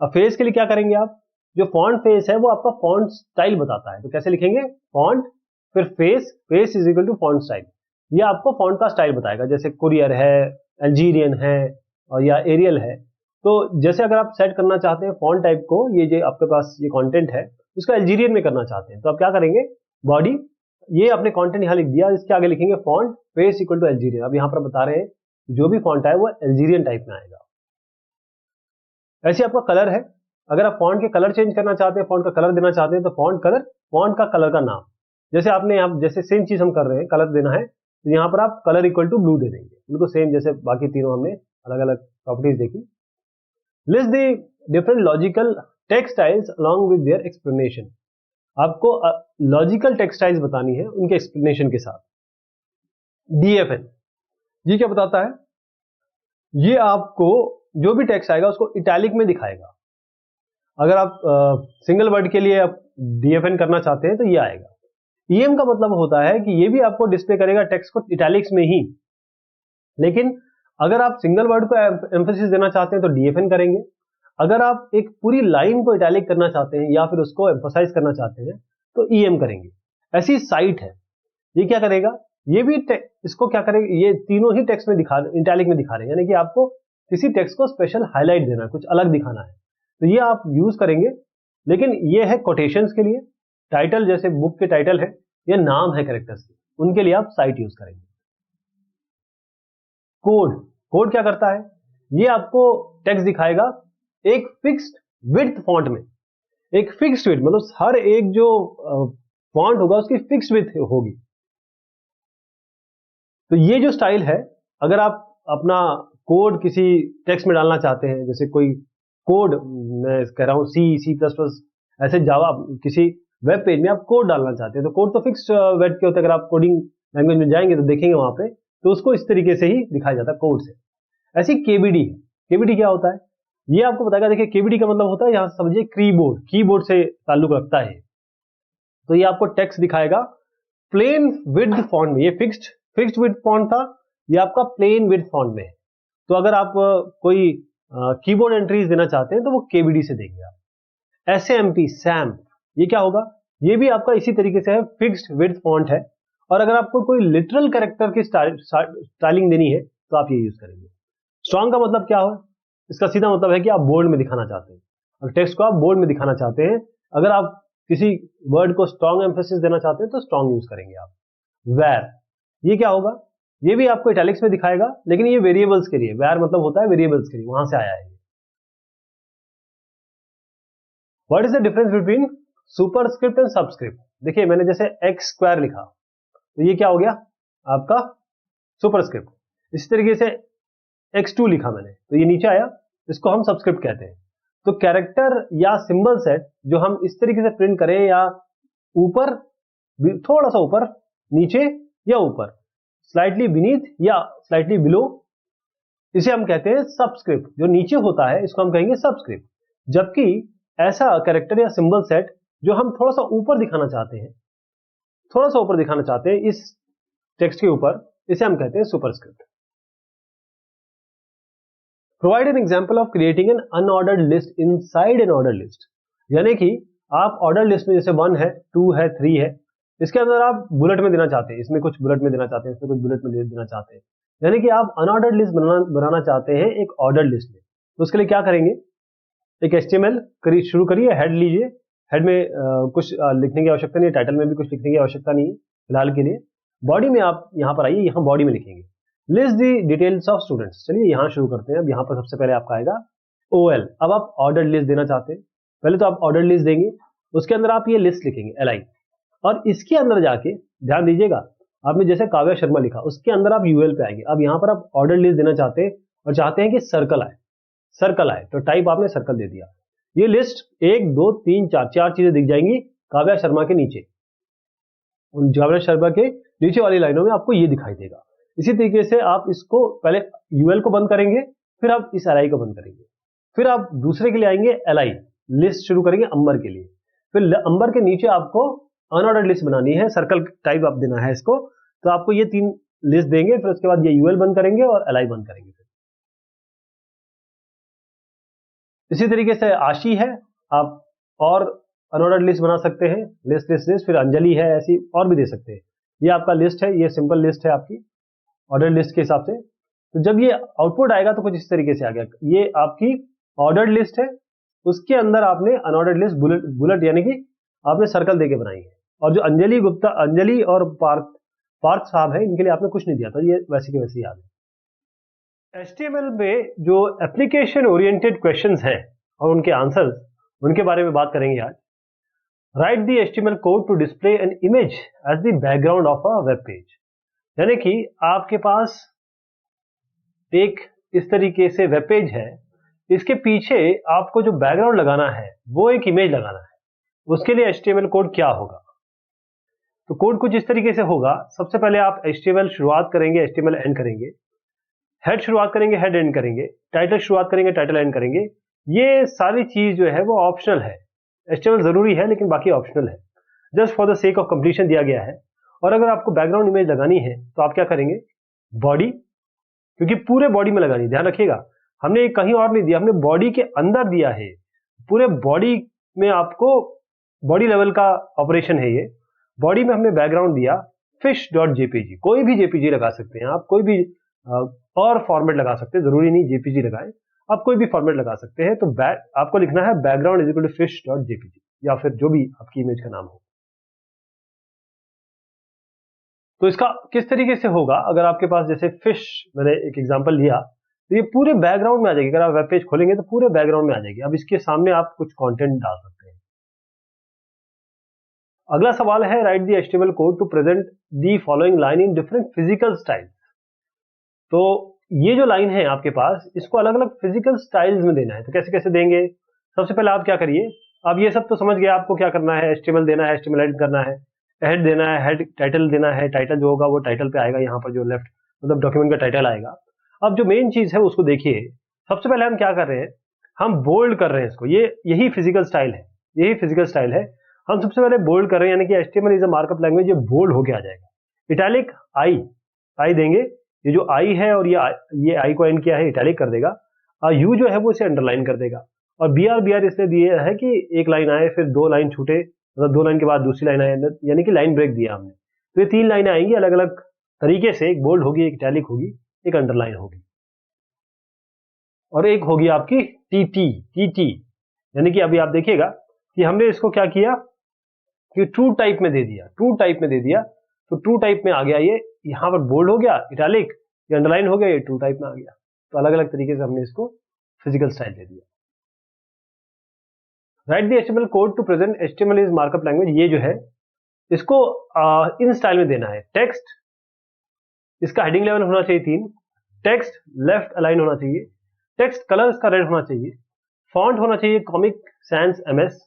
अब फेस के लिए क्या करेंगे आप, जो फॉन्ट फेस है वो आपका फॉन्ट स्टाइल बताता है, तो कैसे लिखेंगे, फॉन्ट फिर face, face is equal to font style, ये आपको फॉन्ट का स्टाइल बताएगा। जैसे कुरियर है, अल्जीरियन है और या एरियल है। तो जैसे अगर आप सेट करना चाहते हैं फॉन्ट टाइप को, ये जो आपके पास ये कंटेंट है उसको अल्जीरियन में करना चाहते हैं, तो आप क्या करेंगे, बॉडी, ये अपने कंटेंट यहां लिख दिया, इसके आगे लिखेंगे font face equal to Algerian. अब यहां पर बता रहे हैं जो भी फॉन्ट है वो अल्जीरियन टाइप में आएगा। ऐसे आपका कलर है, अगर आप फॉन्ट के कलर चेंज करना चाहते हैं, फॉन्ट का कलर देना चाहते हैं, तो फॉन्ट कलर, फॉन्ट का कलर का नाम, जैसे आपने यहाँ जैसे सेम चीज हम कर रहे हैं, कलर देना है तो यहाँ पर आप कलर इक्वल टू ब्लू दे देंगे, बिल्कुल सेम जैसे बाकी तीनों हमने अलग अलग प्रॉपर्टीज देखी। List the different logical text styles along with their explanation. आपको लॉजिकल टेक्स्ट स्टाइल्स बतानी है उनके एक्सप्लेनेशन के साथ। DFN ये क्या बताता है, ये आपको जो भी टेक्स्ट आएगा उसको इटैलिक में दिखाएगा। अगर आप सिंगल वर्ड के लिए आप DFN करना चाहते हैं तो ये आएगा। EM का मतलब होता है कि ये भी आपको डिस्प्ले करेगा टेक्स्ट को इटैलिक्स में ही, लेकिन अगर आप सिंगल वर्ड को एम्फेसिस देना चाहते हैं तो DFN करेंगे। अगर आप एक पूरी लाइन को इटैलिक करना चाहते हैं या फिर उसको एम्फसाइज करना चाहते हैं तो EM करेंगे। ऐसी साइट है, ये क्या करेगा, ये भी इसको क्या करेगा, ये तीनों ही टेक्स्ट में इटैलिक में दिखा रहे हैं, यानी कि आपको किसी टेक्स्ट को स्पेशल हाईलाइट देना है, कुछ अलग दिखाना है, तो ये आप यूज करेंगे। लेकिन ये है कोटेशंस के लिए, टाइटल जैसे बुक के टाइटल है या नाम है कैरेक्टर्स के, उनके लिए आप साइट यूज करेंगे। कोड क्या करता है, ये आपको टेक्स्ट दिखाएगा एक फिक्स्ड विड्थ फॉन्ट में, एक फिक्स्ड विड्थ मतलब हर एक जो फॉन्ट होगा उसकी फिक्स्ड विड्थ होगी। तो ये जो स्टाइल है, अगर आप अपना कोड किसी टेक्स्ट में डालना चाहते हैं, जैसे कोई कोड मैं कह रहा हूं C++, ऐसे जावा किसी वेब पेज में आप कोड डालना चाहते हैं, तो कोड तो फिक्स्ड वेट के होते हैं। अगर आप कोडिंग लैंग्वेज में जाएंगे तो देखेंगे वहां पे, तो उसको इस तरीके से ही दिखाया जाता है कोड से। ऐसी KBD क्या होता है, ये आपको बताएगा। देखिए KBD का मतलब होता है, यहां समझिए कीबोर्ड से ताल्लुक रखता है। तो ये आपको टेक्स्ट दिखाएगा प्लेन विड्थ फॉन्ट में, ये फिक्स्ड विड्थ फॉन्ट था, ये आपका प्लेन विड्थ फॉन्ट में है। तो अगर आप कोई कीबोर्ड एंट्रीज देना चाहते हैं तो वो KBD से देंगे आप। SAMP ये क्या होगा, ये भी आपका इसी तरीके से है, फिक्स्ड विड्थ फॉन्ट है। और अगर आपको कोई लिटरल कैरेक्टर की स्टाइलिंग देनी है तो आप ये यूज करेंगे। स्ट्रॉन्ग का मतलब क्या हो, इसका सीधा मतलब है कि आप बोल्ड में दिखाना चाहते हैं, अगर टेक्स्ट को आप बोल्ड में दिखाना चाहते हैं, अगर आप किसी वर्ड को स्ट्रॉन्ग एम्फेसिस देना चाहते हैं तो स्ट्रॉन्ग यूज करेंगे आप। वेर ये क्या होगा, ये भी आपको इटैलिक्स में दिखाएगा, लेकिन ये वेरिएबल्स के लिए, वेर मतलब होता है वेरिएबल्स के लिए, वहां से आया है। What is the difference between superscript and subscript. देखिए मैंने जैसे x² लिखा, तो ये क्या हो गया आपका सुपरस्क्रिप्ट। इसी तरीके से x2 लिखा मैंने, तो ये नीचे आया, इसको हम सबस्क्रिप्ट कहते हैं। तो कैरेक्टर या सिंबल सेट जो हम इस तरीके से प्रिंट करें, या ऊपर, थोड़ा सा ऊपर, नीचे या ऊपर, स्लाइटली बीनीथ या स्लाइटली बिलो, इसे हम कहते हैं सबस्क्रिप्ट। जो नीचे होता है इसको हम कहेंगे सबस्क्रिप्ट। जबकि ऐसा कैरेक्टर या सिंबल सेट जो हम थोड़ा सा ऊपर दिखाना चाहते हैं, इस टेक्स्ट के ऊपर, इसे हम कहते हैं superscript. Provide an example of creating an unordered list inside N order list. यानी कि आप ऑर्डर लिस्ट में जैसे 1 है, 2 है, 3 है, इसके अंदर आप बुलेट में देना चाहते हैं, इसमें कुछ बुलेट में देना चाहते हैं, इसमें कुछ बुलेट में देना चाहते हैं, यानी कि आप अनऑर्डर्ड लिस्ट बनाना चाहते हैं एक ऑर्डर लिस्ट में। तो उसके लिए क्या करेंगे, एक HTML शुरू करिए, हेड लीजिए, हेड में कुछ लिखने की आवश्यकता नहीं है, टाइटल में भी कुछ लिखने की आवश्यकता नहीं है फिलहाल के लिए। बॉडी में आप यहाँ पर आइए, यहाँ बॉडी में लिखेंगे list the details of students. चलिए यहाँ शुरू करते हैं। अब यहाँ पर सबसे पहले आपका आएगा OL। अब आप ऑर्डर लिस्ट देना चाहते हैं, पहले तो आप ऑर्डर लिस्ट देंगे, उसके अंदर आप ये लिस्ट लिखेंगे LI, और इसके अंदर जाके ध्यान दीजिएगा, आपने जैसे काव्या शर्मा लिखा, उसके अंदर आप UL पे आएंगे। अब यहाँ पर आप ऑर्डर लिस्ट देना चाहते हैं और चाहते हैं कि सर्कल आए, सर्कल आए, तो टाइप आपने सर्कल दे दिया। ये लिस्ट 1 2 3 4 चीजें दिख जाएंगी काव्या शर्मा के नीचे, उन काव्या शर्मा के नीचे वाली लाइनों में आपको ये दिखाई देगा। इसी तरीके से आप इसको पहले UL को बंद करेंगे, फिर आप इस LI को बंद करेंगे, फिर आप दूसरे के लिए आएंगे LI, लिस्ट शुरू करेंगे अंबर के लिए, फिर अंबर के नीचे आपको अनऑर्डर्ड लिस्ट बनानी है, सर्कल टाइप आप देना है इसको, तो आपको ये 3 लिस्ट देंगे, फिर उसके बाद ये UL बंद करेंगे और LI बंद करेंगे। इसी तरीके से आशी है, आप और अनऑर्डर्ड लिस्ट बना सकते हैं, लिस्ट लिस्ट लिस्ट, फिर अंजलि है, ऐसी और भी दे सकते हैं। ये आपका लिस्ट है, ये सिंपल लिस्ट है आपकी ऑर्डर लिस्ट के हिसाब से। तो जब ये आउटपुट आएगा तो कुछ इस तरीके से आ गया, ये आपकी ऑर्डर्ड लिस्ट है, उसके अंदर आपने अनऑर्डर्ड लिस्ट बुलेट यानी कि आपने सर्कल देके बनाई है। और जो अंजलि गुप्ता, अंजलि और पार्थ साहब है, इनके लिए आपने कुछ नहीं दिया था, ये वैसे के वैसे याद है। HTML में जो एप्लीकेशन ओरिएंटेड क्वेश्चंस हैं और उनके आंसर्स, उनके बारे में बात करेंगे आज। Write the HTML code to display an image as the background of a web page. यानी कि आपके पास एक इस तरीके से वेब पेज है, इसके पीछे आपको जो बैकग्राउंड लगाना है वो एक इमेज लगाना है, उसके लिए HTML कोड क्या होगा। तो कोड कुछ इस तरीके से होगा। सबसे पहले आप HTML शुरुआत करेंगे, HTML एंड करेंगे, हेड शुरुआत करेंगे, हेड एंड करेंगे, टाइटल शुरुआत करेंगे, टाइटल एंड करेंगे। ये सारी चीज जो है वो ऑप्शनल है, HTML जरूरी है लेकिन बाकी ऑप्शनल है, just for the sake of completion दिया गया है। और अगर आपको बैकग्राउंड इमेज लगानी है तो आप क्या करेंगे, बॉडी, क्योंकि पूरे बॉडी में लगानी, ध्यान रखिएगा, हमने कहीं और नहीं दिया, हमने बॉडी के अंदर दिया है, पूरे बॉडी में आपको बॉडी लेवल का ऑपरेशन है ये। बॉडी में हमने बैकग्राउंड दिया fish.jpg, कोई भी JPG लगा सकते हैं आप, कोई भी और फॉर्मेट लगा सकते हैं, जरूरी नहीं JPG लगाएं, आप कोई भी फॉर्मेट लगा सकते हैं। तो आपको लिखना है background is equal to fish.jpg या फिर जो भी आपकी इमेज का नाम हो। तो इसका किस तरीके से होगा, अगर आपके पास जैसे फिश, मैंने एक एग्जांपल लिया, तो ये पूरे बैकग्राउंड में आ जाएगी। अगर आप वेब पेज खोलेंगे तो पूरे बैकग्राउंड में आ जाएगी। अब इसके सामने आप कुछ कंटेंट डाल सकते हैं। अगला सवाल है, write the HTML code to present the following line in different physical styles. तो ये जो लाइन है आपके पास, इसको अलग अलग फिजिकल स्टाइल्स में देना है। तो कैसे कैसे देंगे, सबसे पहले आप क्या करिए, अब ये सब तो समझ गए आपको क्या करना है, HTML देना है, HTML एड करना है, हेड देना है, हेड टाइटल देना है, टाइटल जो होगा वो टाइटल पे आएगा, यहाँ पर जो लेफ्ट मतलब डॉक्यूमेंट का टाइटल आएगा। अब जो मेन चीज है उसको देखिए, सबसे पहले हम क्या कर रहे हैं, हम बोल्ड कर रहे हैं इसको, ये यही फिजिकल स्टाइल है, यही फिजिकल स्टाइल है। हम सबसे पहले बोल्ड कर रहे हैं, यानी कि HTML is a markup language, ये बोल्ड होके आ जाएगा। इटैलिक आई देंगे, ये जो आई है और ये आई को एंड किया है, इटैलिक कर देगा, और यू जो है वो इसे अंडरलाइन कर देगा, और BR इसलिए दिए है कि एक लाइन आए फिर 2 लाइन छूटे, मतलब 2 लाइन के बाद दूसरी लाइन आए, यानी कि लाइन ब्रेक दिया हमने। तो ये 3 लाइनें आएंगी अलग अलग तरीके से, एक बोल्ड होगी, एक इटैलिक होगी, एक अंडरलाइन होगी, और एक होगी आपकी TT, यानी कि अभी आप देखिएगा कि हमने इसको क्या किया कि ट्रू टाइप में दे दिया, ट्रू टाइप में दे दिया, तो ट्रू टाइप में आ गया, ये यहाँ पर बोल्ड हो गया, इटैलिक, ये अंडरलाइन हो गया, ये ट्रू टाइप में आ गया। तो अलग अलग तरीके से हमने इसको फिजिकल स्टाइल दे दिया। Write the HTML code to present HTML is markup language, ये जो है इसको इन स्टाइल में देना है। टेक्स्ट, इसका हेडिंग लेवल होना चाहिए 3, टेक्स्ट लेफ्ट अलाइन होना चाहिए, टेक्स्ट कलर इसका रेड होना चाहिए, फॉन्ट होना चाहिए कॉमिक सैंस MS,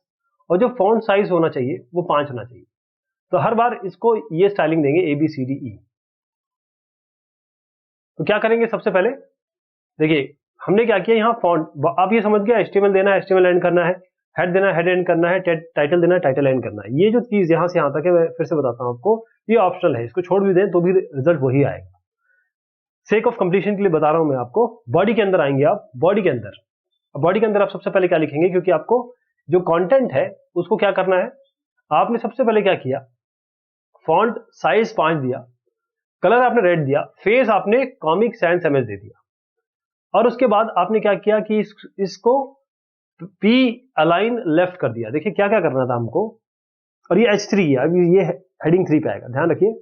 और जो फॉन्ट साइज होना चाहिए वो 5 होना चाहिए। तो हर बार इसको ये स्टाइलिंग देंगे ABCDE। तो क्या करेंगे, सबसे पहले देखिए हमने क्या किया, यहाँ फॉन्ट, आप ये समझ गया, HTML देना है, HTML एंड करना है, हेड देना है, हेड एंड करना है, टाइटल देना है, टाइटल एंड करना है। ये जो चीज यहाँ से यहाँ तक है, मैं फिर से बताता हूँ आपको, ये ऑप्शनल है, इसको छोड़ भी दें तो भी रिजल्ट वही आएगा। सेक ऑफ कंप्लीशन के लिए बता रहा हूं मैं आपको। बॉडी के अंदर आएंगे आप, बॉडी के अंदर, बॉडी के अंदर आप सबसे पहले क्या लिखेंगे, क्योंकि आपको जो कंटेंट है उसको क्या करना है, आपने सबसे पहले क्या किया, फॉन्ट साइज 5 दिया, कलर आपने रेड दिया, फेस आपने कॉमिक सैंस एमएस दे दिया, और उसके बाद आपने क्या किया कि इसको पी अलाइन लेफ्ट कर दिया। देखिए क्या क्या करना था हमको, और ये H3 है, अभी ये हेडिंग 3 पे आएगा, ध्यान रखिए।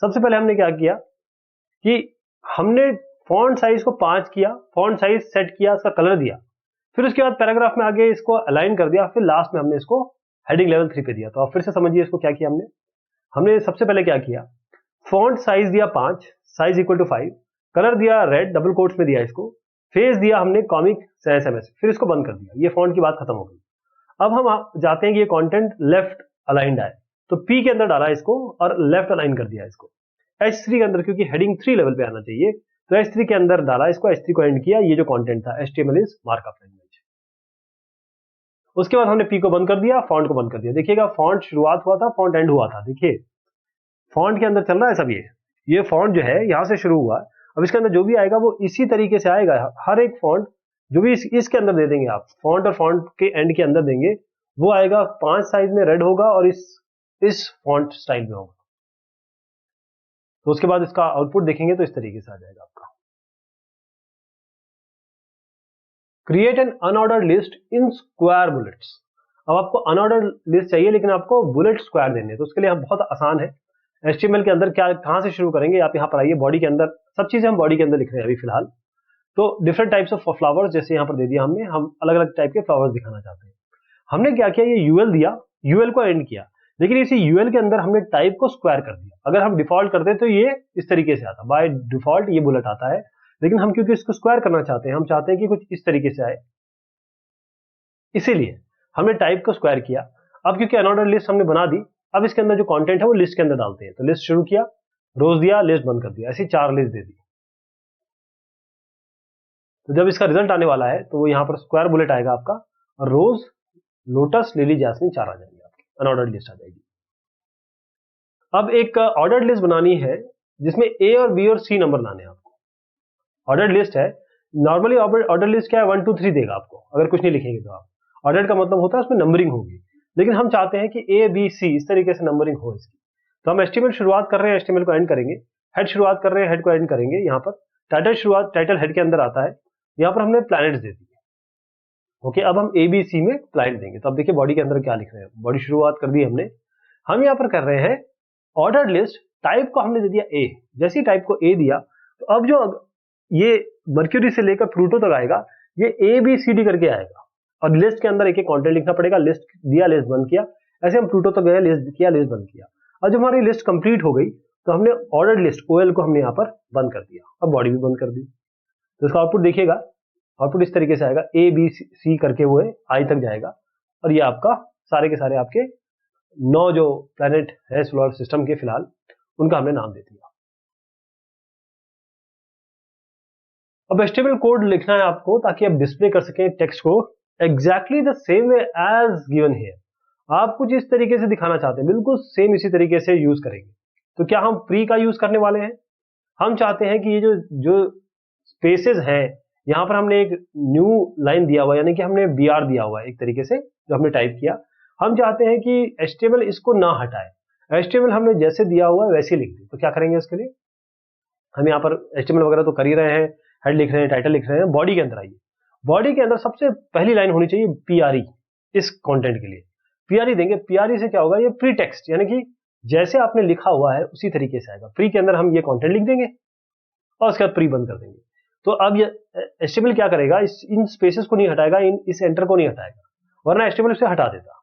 सबसे पहले हमने क्या किया कि हमने फॉन्ट साइज को 5 किया, फॉन्ट साइज सेट किया, इसका कलर दिया, फिर उसके बाद पैराग्राफ में आगे इसको अलाइन कर दिया, फिर लास्ट में हमने इसको हेडिंग लेवल 3 पे दिया। तो आप फिर से समझिए इसको क्या किया हमने सबसे पहले क्या किया, फॉन्ट साइज दिया 5, साइज इक्वल टू 5, कलर दिया रेड, डबल कोट्स में दिया इसको, फेस दिया हमने कॉमिक सैंस एमएस, फिर इसको बंद कर दिया। ये फॉन्ट की बात खत्म हो गई। अब हम जाते हैं कि ये कंटेंट लेफ्ट अलाइंड है, तो पी के अंदर डाला इसको और लेफ्ट अलाइन कर दिया इसको। H3 के अंदर, क्योंकि हेडिंग 3 लेवल पे आना चाहिए, तो H3 के अंदर डाला इसको, H3 को एंड किया। ये जो कंटेंट था HTML इज मार्कअप लैंग्वेज। उसके बाद हमने पी को बंद कर दिया, फॉन्ट को बंद कर दिया। देखिएगा फॉन्ट शुरुआत हुआ था, फॉन्ट एंड हुआ था। देखिए फॉन्ट के अंदर चल रहा है सब, ये फॉन्ट जो है यहां से शुरू हुआ। अब इसके अंदर जो भी आएगा वो इसी तरीके से आएगा। हर एक फॉन्ट जो भी इसके अंदर दे देंगे आप, फॉन्ट और फॉन्ट के एंड के अंदर देंगे, वो आएगा 5 साइज में रेड होगा और इस फॉन्ट स्टाइल में होगा। तो उसके बाद इसका आउटपुट देखेंगे तो इस तरीके से आ जाएगा आपका। Create an unordered list in square bullets. अब आपको अनऑर्डर्ड लिस्ट चाहिए, लेकिन आपको बुलेट स्क्वायर देने हैं, तो उसके लिए हम बहुत आसान है। HTML के अंदर क्या, कहां से शुरू करेंगे, आप यहां पर आइए, बॉडी के अंदर सब चीजें हम बॉडी के अंदर लिख रहे हैं अभी फिलहाल। तो डिफरेंट टाइप्स ऑफ फ्लावर्स जैसे यहां पर दे दिया हमने, हम अलग अलग टाइप के फ्लावर्स दिखाना चाहते हैं। हमने क्या किया, ये यूएल दिया, यूएल को एंड किया, लेकिन इसी यूएल के अंदर हमने टाइप को स्क्वायर कर दिया। अगर हम डिफॉल्ट करते तो ये इस तरीके से आता, बाय डिफॉल्ट ये बुलेट आता है, लेकिन हम क्योंकि इसको स्क्वायर करना चाहते हैं, हम चाहते हैं कि कुछ इस तरीके से आए, इसीलिए हमने टाइप को स्क्वायर किया। अब क्योंकि अनऑर्डर्ड लिस्ट हमने बना दी, अब इसके अंदर जो कंटेंट है वो लिस्ट के अंदर डालते हैं। तो लिस्ट शुरू किया, रोज दिया, लिस्ट बंद कर दिया, ऐसी 4 लिस्ट दे दी। तो जब इसका रिजल्ट आने वाला है तो वो यहां पर स्क्वायर बुलेट आएगा आपका, और रोज, लोटस, लिली, जैस्मिन 4 आ जाएंगे आपकी, अनऑर्डर्ड लिस्ट आ जाएगी। अब एक ऑर्डर्ड लिस्ट बनानी है जिसमें ए और बी और सी नंबर लाने हैं आपको। ऑर्डर्ड लिस्ट है, नॉर्मली ऑर्डर लिस्ट क्या है, 1 2 3 देगा आपको, अगर कुछ नहीं लिखेंगे तो आप। ऑर्डर्ड का मतलब होता है उसमें नंबरिंग होगी, लेकिन हम चाहते हैं कि ए बी सी इस तरीके से नंबरिंग हो इसकी। तो हम HTML शुरुआत कर रहे हैं, HTML को एंड करेंगे, हेड शुरुआत कर रहे हैं, हेड को एंड करेंगे। यहाँ पर टाइटल शुरुआत, टाइटल हेड के अंदर आता है, यहाँ पर हमने प्लैनेट्स दे दिए। ओके, अब हम ए बी सी में प्लैनेट देंगे। तो अब देखिए बॉडी के अंदर क्या लिख रहे हैं, बॉडी शुरुआत कर दी हमने। हम यहाँ पर कर रहे हैं ऑर्डर्ड लिस्ट, टाइप को हमने दे दिया ए। जैसे ही टाइप को ए दिया, तो अब जो ये मर्क्यूरी से लेकर प्लूटो तक आएगा, ये ए बी सी डी करके आएगा, और लिस्ट के अंदर एक एक कंटेंट लिखना पड़ेगा। लिस्ट दिया, लिस्ट बंद किया, ऐसे हम प्लूटो तक गए, लिस्ट किया, लिस्ट बंद किया। और जब हमारी लिस्ट कंप्लीट हो गई तो हमने ऑर्डर्ड लिस्ट ओएल को हमने यहाँ पर बंद कर दिया, अब बॉडी भी बंद कर दी। तो इसका आउटपुट देखिएगा, आउटपुट इस तरीके से आएगा, ए बी सी करके वो आई तक जाएगा, और ये आपका सारे के सारे आपके 9 जो प्लैनेट है सोलर सिस्टम के फिलहाल, उनका हमने नाम दे दिया। अब HTML कोड लिखना है आपको ताकि आप डिस्प्ले कर सकें टेक्स्ट को exactly the same way as given here. आप कुछ इस तरीके से दिखाना चाहते हैं, बिल्कुल सेम इसी तरीके से यूज करेंगे। तो क्या हम प्री का यूज करने वाले हैं? हम चाहते हैं कि ये जो स्पेसेस हैं, यहां पर हमने एक न्यू लाइन दिया हुआ, यानी कि हमने BR दिया हुआ है एक तरीके से, जो हमने टाइप किया। हम चाहते हैं कि HTML इसको ना हटाए, HTML हमने जैसे दिया हुआ है वैसे लिख दे। तो क्या करेंगे इसके लिए, हम यहाँ पर HTML वगैरह तो कर ही रहे हैं, हेड लिख रहे हैं, टाइटल लिख रहे हैं। बॉडी के अंदर आइए, बॉडी के अंदर सबसे पहली लाइन होनी चाहिए PRE। इस कंटेंट के लिए PRE देंगे। PRE से क्या होगा, ये प्री टेक्स्ट, यानी कि जैसे आपने लिखा हुआ है उसी तरीके से आएगा। प्री के अंदर हम ये कंटेंट लिख देंगे और उसके बाद प्री बंद कर देंगे। तो अब ये HTML क्या करेगा, इन स्पेसेस को नहीं हटाएगा, इस एंटर को नहीं हटाएगा, वरना HTML उसे हटा देता।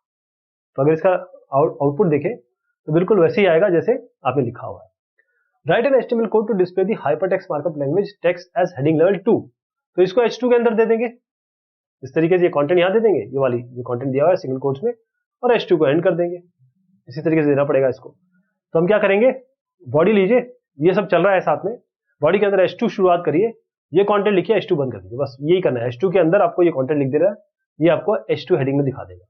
तो अगर इसका आउटपुट देखें तो बिल्कुल वैसे ही आएगा जैसे आपने लिखा हुआ है। Write an HTML code to display the hypertext markup language text as heading level 2। तो इसको H2 के अंदर दे देंगे, इस तरीके से ये कंटेंट यहां दे देंगे, ये वाली जो कंटेंट दिया हुआ है सिंगल कोट्स में, और H2 को एंड कर देंगे। इसी तरीके से देना पड़ेगा इसको। तो हम क्या करेंगे, बॉडी लीजिए, ये सब चल रहा है साथ में, बॉडी के अंदर H2 शुरुआत करिए, ये कंटेंट लिखिए, H2 बंद कर दीजिए, बस यही करना है। H2 के अंदर आपको ये कंटेंट लिख दे रहा है, ये आपको H2 हेडिंग में दिखा देगा।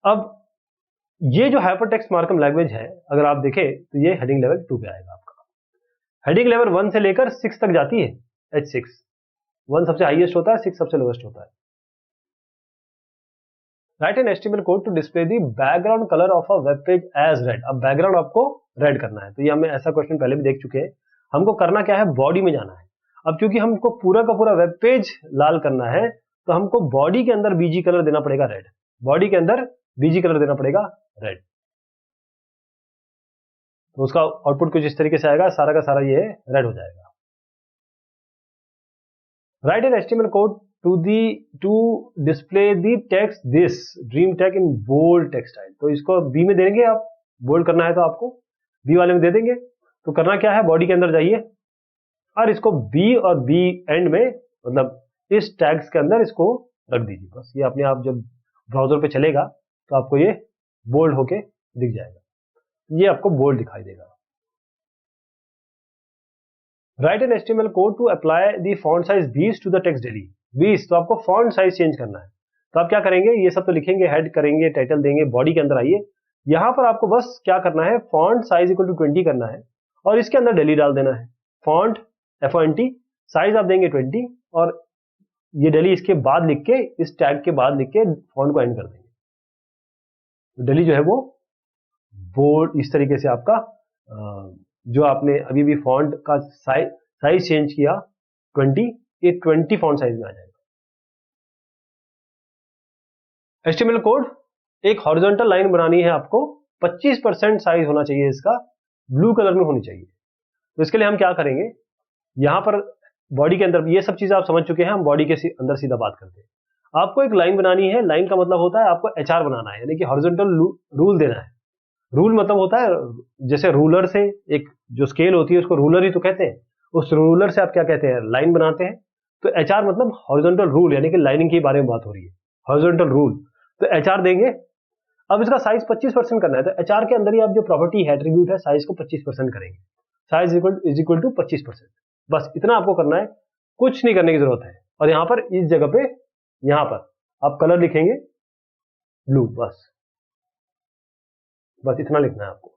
अब ये जो हाइपरटेक्स्ट मार्कअप लैंग्वेज है, अगर आप देखें तो ये हेडिंग लेवल 2 पे आएगा आपका। हेडिंग लेवल 1 से लेकर 6 तक जाती है, H6। 1 सबसे हाईएस्ट होता है, 6 सबसे लोएस्ट होता है। Write an HTML code to display the background colour of a web page as red. अब बैकग्राउंड आपको रेड करना है, तो ये हमें ऐसा क्वेश्चन पहले भी देख चुके हैं। हमको करना क्या है, बॉडी में जाना है। अब क्योंकि हमको पूरा का पूरा वेब पेज लाल करना है, तो हमको बॉडी के अंदर बीजी कलर देना पड़ेगा रेड। बॉडी के अंदर बीजी कलर देना पड़ेगा रेड। तो उसका आउटपुट कुछ इस तरीके से आएगा, सारा का सारा ये रेड हो जाएगा। Write an HTML code to display the text this dream tech in bold text style. तो इसको बी में देंगे, आप बोल्ड करना है तो आपको बी वाले में दे देंगे। तो करना क्या है, बॉडी के अंदर जाइए और इसको बी और बी एंड में, मतलब इस टैग्स के अंदर इसको रख दीजिए। बस ये अपने आप जब ब्राउजर पे चलेगा तो आपको ये बोल्ड होके दिख जाएगा, ये आपको बोल्ड दिखाई देगा। Write an HTML code to apply the font size 20 to the text daily. 20, तो आपको फॉन्ट साइज चेंज करना है। तो आप क्या करेंगे, ये सब तो लिखेंगे, हेड करेंगे, टाइटल देंगे, बॉडी के अंदर आइए। यहां पर आपको बस क्या करना है, फॉन्ट साइज इक्वल टू 20 करना है और इसके अंदर डेली डाल देना है। फॉन्ट FONT साइज आप देंगे 20 और ये डेली इसके बाद लिख के, इस टैग के बाद लिख के फॉन्ट को एंड कर देंगे। तो डेली जो है वो बोल्ड इस तरीके से आपका जो आपने अभी भी फॉन्ट का साइज चेंज किया 20, ये 20 फॉन्ट साइज में आ जाएगा। HTML कोड एक हॉरिजॉन्टल लाइन बनानी है आपको, 25% साइज होना चाहिए इसका, ब्लू कलर में होनी चाहिए। तो इसके लिए हम क्या करेंगे, यहां पर बॉडी के अंदर ये सब चीजें आप समझ चुके हैं, हम बॉडी के अंदर सीधा बात करते हैं। आपको एक लाइन बनानी है, लाइन का मतलब होता है आपको HR बनाना है, यानी कि हॉरिजॉन्टल रूल देना है। रूल मतलब होता है जैसे रूलर से, एक जो स्केल होती है उसको रूलर ही तो कहते हैं, उस रूलर से आप क्या कहते हैं, लाइन बनाते हैं। तो HR मतलब हॉरिजॉन्टल रूल, यानी कि लाइनिंग के बारे में बात हो रही है, हॉरिजॉन्टल रूल। तो HR देंगे। अब इसका साइज 25% करना है, तो HR के अंदर ही आप जो प्रॉपर्टी है, एट्रीब्यूट है, साइज को 25% करेंगे। Size is equal to 25%। बस इतना आपको करना है, कुछ नहीं करने की जरूरत है। और यहां पर इस जगह पे, यहां पर आप कलर लिखेंगे ब्लू, बस इतना लिखना है आपको।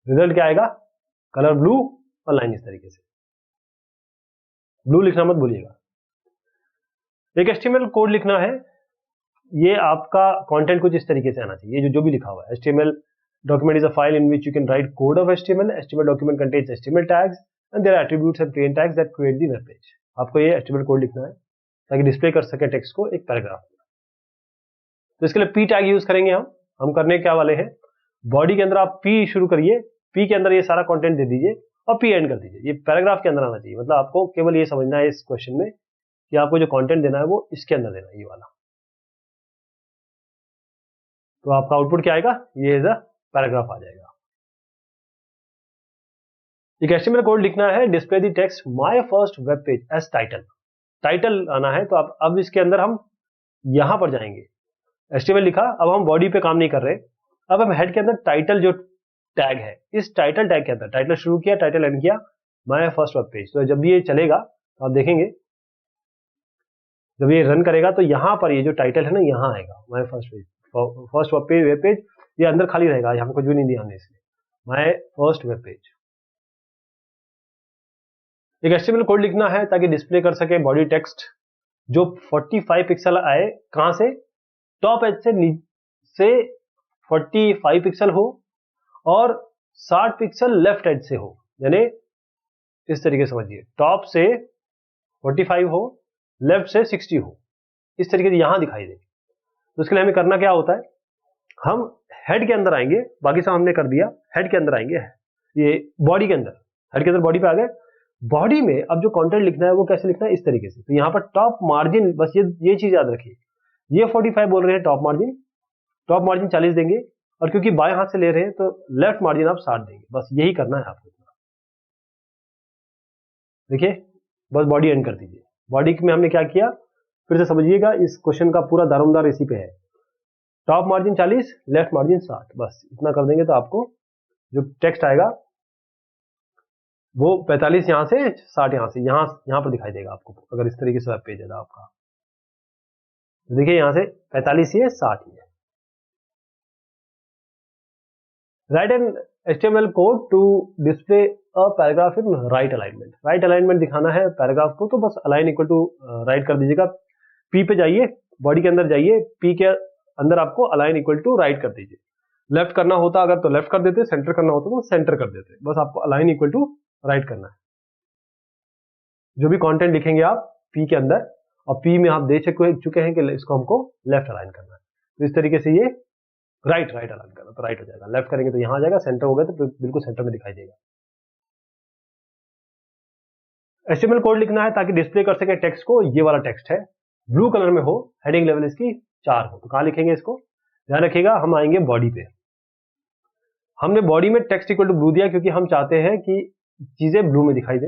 रिजल्ट क्या आएगा, कलर ब्लू और लाइन इस तरीके से। ब्लू लिखना मत भूलिएगा। एक HTML कोड लिखना है, ये आपका कंटेंट कुछ इस तरीके से आना चाहिए, ये जो भी लिखा हुआ है। HTML document is a file in which you can write code of HTML. HTML document contains HTML tags and their attributes and plain tags that create the web page. आपको ये HTML कोड लिखना है ताकि display कर सके text को एक paragraph में। तो इसके लिए P टैग यूज करेंगे हम करने क्या वाले हैं, बॉडी के अंदर आप P शुरू करिए, P के अंदर ये सारा कंटेंट दे दीजिए और P एंड कर दीजिए। ये पैराग्राफ के अंदर आना चाहिए, मतलब आपको केवल ये समझना है इस क्वेश्चन में कि आपको जो कंटेंट देना है वो इसके अंदर देना है, ये वाला। तो आपका आउटपुट क्या आएगा, ये एज अ पैराग्राफ आ जाएगा। एक HTML कोड लिखना है, display the text my first web page as title. Title आना है, तो आप अब इसके अंदर हम यहां पर जाएंगे। HTML लिखा, अब हम बॉडी पे काम नहीं कर रहे, अब हम हेड के अंदर टाइटल जो टैग है, इस टाइटल टैग के अंदर टाइटल शुरू किया, टाइटल एंड किया, माय फर्स्ट वेब पेज। तो जब ये चलेगा तो आप देखेंगे, जब ये रन करेगा तो यहां पर ये जो टाइटल है ना, यहां आएगा my first page, first web page. ये अंदर खाली रहेगा, यहाँ कुछ भी नहीं दिया हमने, इसलिए माय फर्स्ट वेब पेज। एक HTML कोड लिखना है ताकि डिस्प्ले कर सके बॉडी टेक्स्ट जो 45 पिक्सल आए, कहां से, टॉप एज से 45 पिक्सल हो और 60 पिक्सल लेफ्ट एज से हो, यानी इस तरीके से समझिए, टॉप से 45 हो, लेफ्ट से 60 हो, इस तरीके से यहां दिखाई दे। तो इसके लिए हमें करना क्या होता है, हम हेड के अंदर आएंगे, बाकी सब हमने कर दिया, हेड के अंदर आएंगे, ये बॉडी के अंदर, हेड के अंदर बॉडी पे आ गए। बॉडी में अब जो कंटेंट लिखना है वो कैसे लिखना है, इस तरीके से। तो यहाँ पर टॉप मार्जिन, बस ये चीज याद रखिए, ये 45 बोल रहे हैं टॉप मार्जिन 40 देंगे, और क्योंकि बाएं हाथ से ले रहे हैं तो लेफ्ट मार्जिन आप 60 देंगे। बस यही करना है आपको। देखिए, बस बॉडी एंड कर दीजिए। बॉडी में हमने क्या किया, फिर से समझिएगा, इस क्वेश्चन का पूरा दारोमदार इसी पे है। टॉप मार्जिन 40, लेफ्ट मार्जिन 60, बस इतना कर देंगे तो आपको जो टेक्स्ट आएगा वो 45 यहां से, 60 यहां से, यहां पर दिखाई देगा आपको, अगर इस तरीके से वेब पेज है आपका। तो देखिए, यहां से 45 ही है, 60 ही है। Write an HTML code to display a paragraph in right alignment. Right alignment दिखाना है पैराग्राफ को, तो बस अलाइन इक्वल टू राइट कर दीजिएगा। पी पे जाइए, बॉडी के अंदर जाइए, पी के अंदर आपको अलाइन इक्वल टू राइट कर दीजिए। लेफ्ट करना होता अगर तो लेफ्ट कर देते, सेंटर करना होता तो सेंटर कर देते। बस आपको अलाइन इक्वल टू राइट करना है। जो भी कंटेंट लिखेंगे आप पी के अंदर, और पी में आप देख चुके हैं कि इसको हमको लेफ्ट अलाइन करना है, तो इस तरीके से ये राइट अलाइन करना, तो राइट हो जाएगा। लेफ्ट करेंगे तो यहां आ जाएगा, सेंटर हो गया तो बिल्कुल सेंटर में दिखाई देगा। HTML कोड लिखना है ताकि डिस्प्ले कर सके टेक्स्ट को। ये वाला टेक्स्ट है, ब्लू कलर में हो, हेडिंग लेवल इसकी 4 हो, तो कहां लिखेंगे इसको? ध्यान रखिएगा, हम आएंगे बॉडी पे। हमने बॉडी में टेक्स्ट इक्वल टू ब्लू दिया क्योंकि हम चाहते हैं कि चीजें ब्लू में दिखाई दे।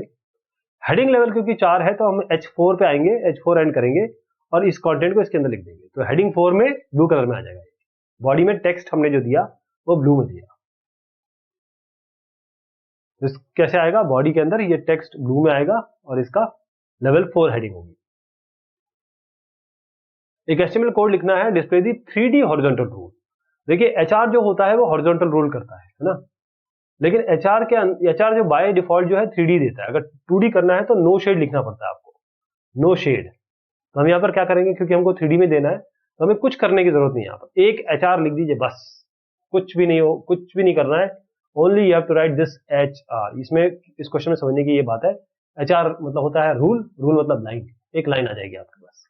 हेडिंग लेवल क्योंकि 4 है तो हम H4 पे आएंगे, H4 एंड करेंगे और इस कंटेंट को इसके अंदर लिख देंगे, तो हेडिंग 4 में ब्लू कलर में आ जाएगा। बॉडी में टेक्स्ट हमने जो दिया वो ब्लू में दिया, तो कैसे आएगा? बॉडी के अंदर ये टेक्स्ट ब्लू में आएगा और इसका लेवल 4 हेडिंग होगी। एक HTML कोड लिखना है, डिस्प्ले दी 3D हॉरिजॉन्टल रूल। देखिए HR जो होता है वो हॉरिजॉन्टल रूल करता है ना, लेकिन HR जो बाय डिफॉल्ट जो है 3D देता है। अगर 2D करना है तो नो शेड लिखना पड़ता है आपको, नो शेड। तो हम यहाँ पर क्या करेंगे, क्योंकि हमको 3D में देना है तो हमें कुछ करने की जरूरत नहीं है। यहाँ पर एक HR लिख दीजिए बस, कुछ भी नहीं करना है। Only you have to write this HR। इसमें इस क्वेश्चन में समझने की ये बात है, HR मतलब होता है रूल, रूल मतलब लाइन, एक लाइन आ जाएगी आपके पास।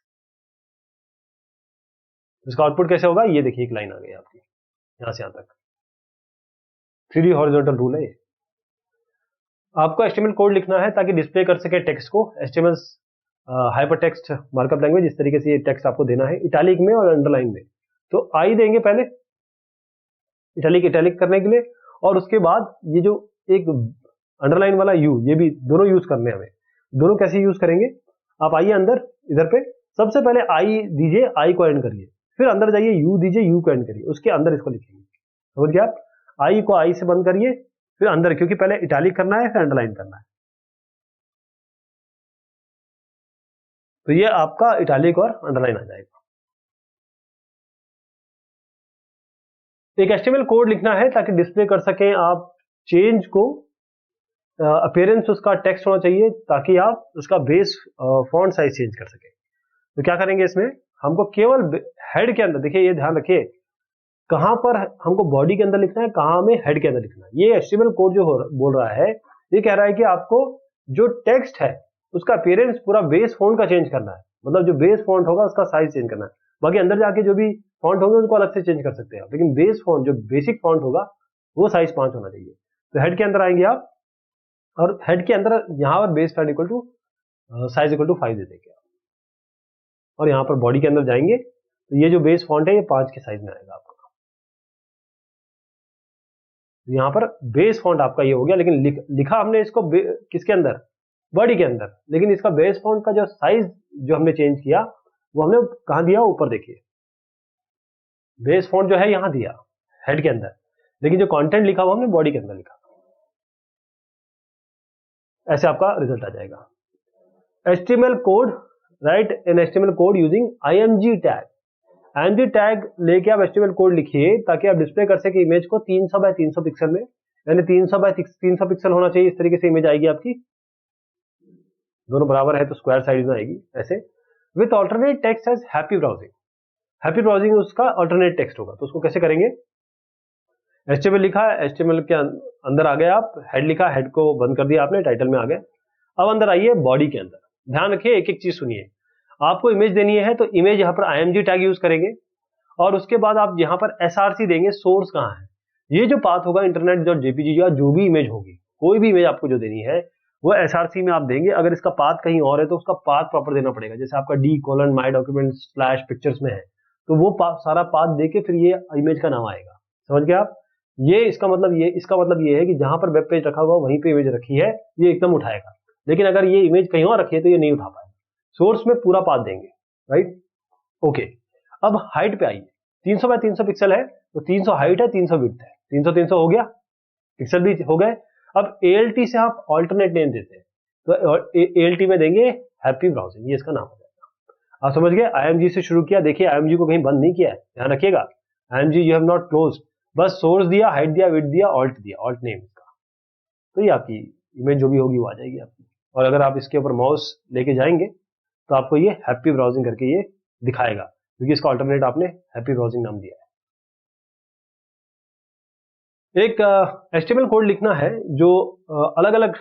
इसका आउटपुट कैसे होगा? ये देखिए, एक लाइन आ गई आपकी यहां से यहां तक। 3D हॉरिजॉन्टल रूल है ये। आपको HTML कोड लिखना है ताकि डिस्प्ले कर सके टेक्स्ट को। HTML hyper text markup language, इस तरीके से ये टेक्स्ट आपको देना है इटैलिक में और अंडरलाइन में। तो आई देंगे पहले इटैलिक करने के लिए, और उसके बाद ये जो एक अंडरलाइन वाला यू, ये भी दोनों यूज करने हमें। दोनों कैसे यूज करेंगे? आप आइए अंदर, इधर पे सबसे पहले आई दीजिए, आई को एंड करिए, फिर अंदर जाइए यू दीजिए, यू को एंड करिए, उसके अंदर इसको लिखेंगे। समझ गए आप? आई को आई से बंद करिए, फिर अंदर, क्योंकि पहले इटैलिक करना है फिर अंडरलाइन करना है। तो ये आपका इटैलिक और अंडरलाइन आ जाएगा। एक HTML कोड लिखना है ताकि डिस्प्ले कर सकें आप चेंज को, अपीयरेंस उसका टेक्स्ट होना चाहिए ताकि आप उसका बेस फॉन्ट साइज चेंज कर सकें। तो क्या करेंगे इसमें? हमको केवल हेड के अंदर, देखिए ये ध्यान रखिए, कहां पर हमको बॉडी के अंदर लिखना है, कहां हमें हेड के अंदर लिखना है। ये HTML कोड जो बोल रहा है, ये कह रहा है कि आपको जो टेक्स्ट है उसका अपीयरेंस पूरा बेस फॉन्ट का चेंज करना है, मतलब जो बेस फॉन्ट होगा उसका साइज चेंज करना है। बाकी अंदर जाके जो भी फॉन्ट होंगे उनको अलग से चेंज कर सकते हैं आप, लेकिन बेस फॉन्ट जो बेसिक फॉन्ट होगा वो साइज 5 होना चाहिए। तो हेड के अंदर आएंगे आप, और हेड के अंदर यहां पर base font equal to size equal to 5 दे देंगे आप, और यहां पर बॉडी के अंदर जाएंगे तो ये जो बेस फॉन्ट है ये 5 के साइज में आएगा आपका। यहां पर बेस फॉन्ट आपका ये हो गया, लेकिन लिखा हमने इसको किसके अंदर? बॉडी के अंदर, लेकिन इसका बेस फॉन्ट का जो साइज जो हमने चेंज किया वो हमने कहां दिया? ऊपर देखिए, बेस फॉन्ट जो है यहां दिया हेड के अंदर, लेकिन जो कंटेंट लिखा हुआ हमने बॉडी के अंदर लिखा। ऐसे आपका रिजल्ट आ जाएगा। HTML code, write an HTML code using IMG tag. IMG tag लेके आप HTML कोड लिखिए ताकि आप डिस्प्ले कर सके इमेज को 300 बाय 300 पिक्सल में, यानी 300 बाय 300 पिक्सल होना चाहिए। इस तरीके से इमेज आएगी आपकी, दोनों बराबर है तो स्क्वायर साइज में आएगी ऐसे। With alternate text as happy browsing. Happy browsing उसका ऑल्टरनेट टेक्स्ट होगा, तो उसको कैसे करेंगे? HTML लिखा है, HTML के अंदर आ गए आप, हेड लिखा, हेड को बंद कर दिया आपने, टाइटल में आ गए। अब अंदर आइए बॉडी के अंदर। ध्यान रखिए, एक एक चीज सुनिए। आपको इमेज देनी है तो इमेज यहाँ पर IMG टैग यूज करेंगे, और उसके बाद आप यहाँ पर SRC देंगे, सोर्स कहाँ है। ये जो पाथ होगा internet.jpg या जो भी इमेज होगी, कोई भी इमेज आपको जो देनी है वो SRC में आप देंगे। अगर इसका पाथ कहीं और है तो उसका पाथ प्रॉपर देना पड़ेगा, जैसे आपका d:/mydocument/pictures में है तो वो सारा पाथ देके फिर ये इमेज का नाम आएगा। समझ गए आप? ये इसका मतलब ये है कि जहां पर वेब पेज रखा हुआ वहीं पे इमेज रखी है, ये एकदम उठाएगा। लेकिन अगर ये इमेज कहीं और रखी है तो ये नहीं उठा पाएगा। सोर्स में पूरा पाथ देंगे, राइट? ओके, अब हाइट पे आइए। 300 बाय 300 पिक्सल है तो 300 हाइट है, 300 विड्थ है, 300 हो गया, पिक्सल भी हो गए। अब ALT से आप ऑल्टरनेट नेम देते हैं, तो ALT में देंगे हैप्पी ब्राउजिंग, ये इसका नाम हो जाएगा। आप समझ गए? IMG से शुरू किया, देखिए IMG को कहीं बंद नहीं किया है, ध्यान रखिएगा। IMG you have not closed, बस सोर्स दिया, हाइट दिया, विड्थ दिया, ऑल्ट दिया, ऑल्ट नेम इसका, तो ये आपकी इमेज जो भी होगी वो आ जाएगी आपकी। और अगर आप इसके ऊपर माउस लेके जाएंगे तो आपको ये हैप्पी ब्राउजिंग करके ये दिखाएगा, क्योंकि इसका अल्टरनेट आपने हैप्पी ब्राउजिंग नाम दिया है। एक HTML कोड लिखना है जो अलग अलग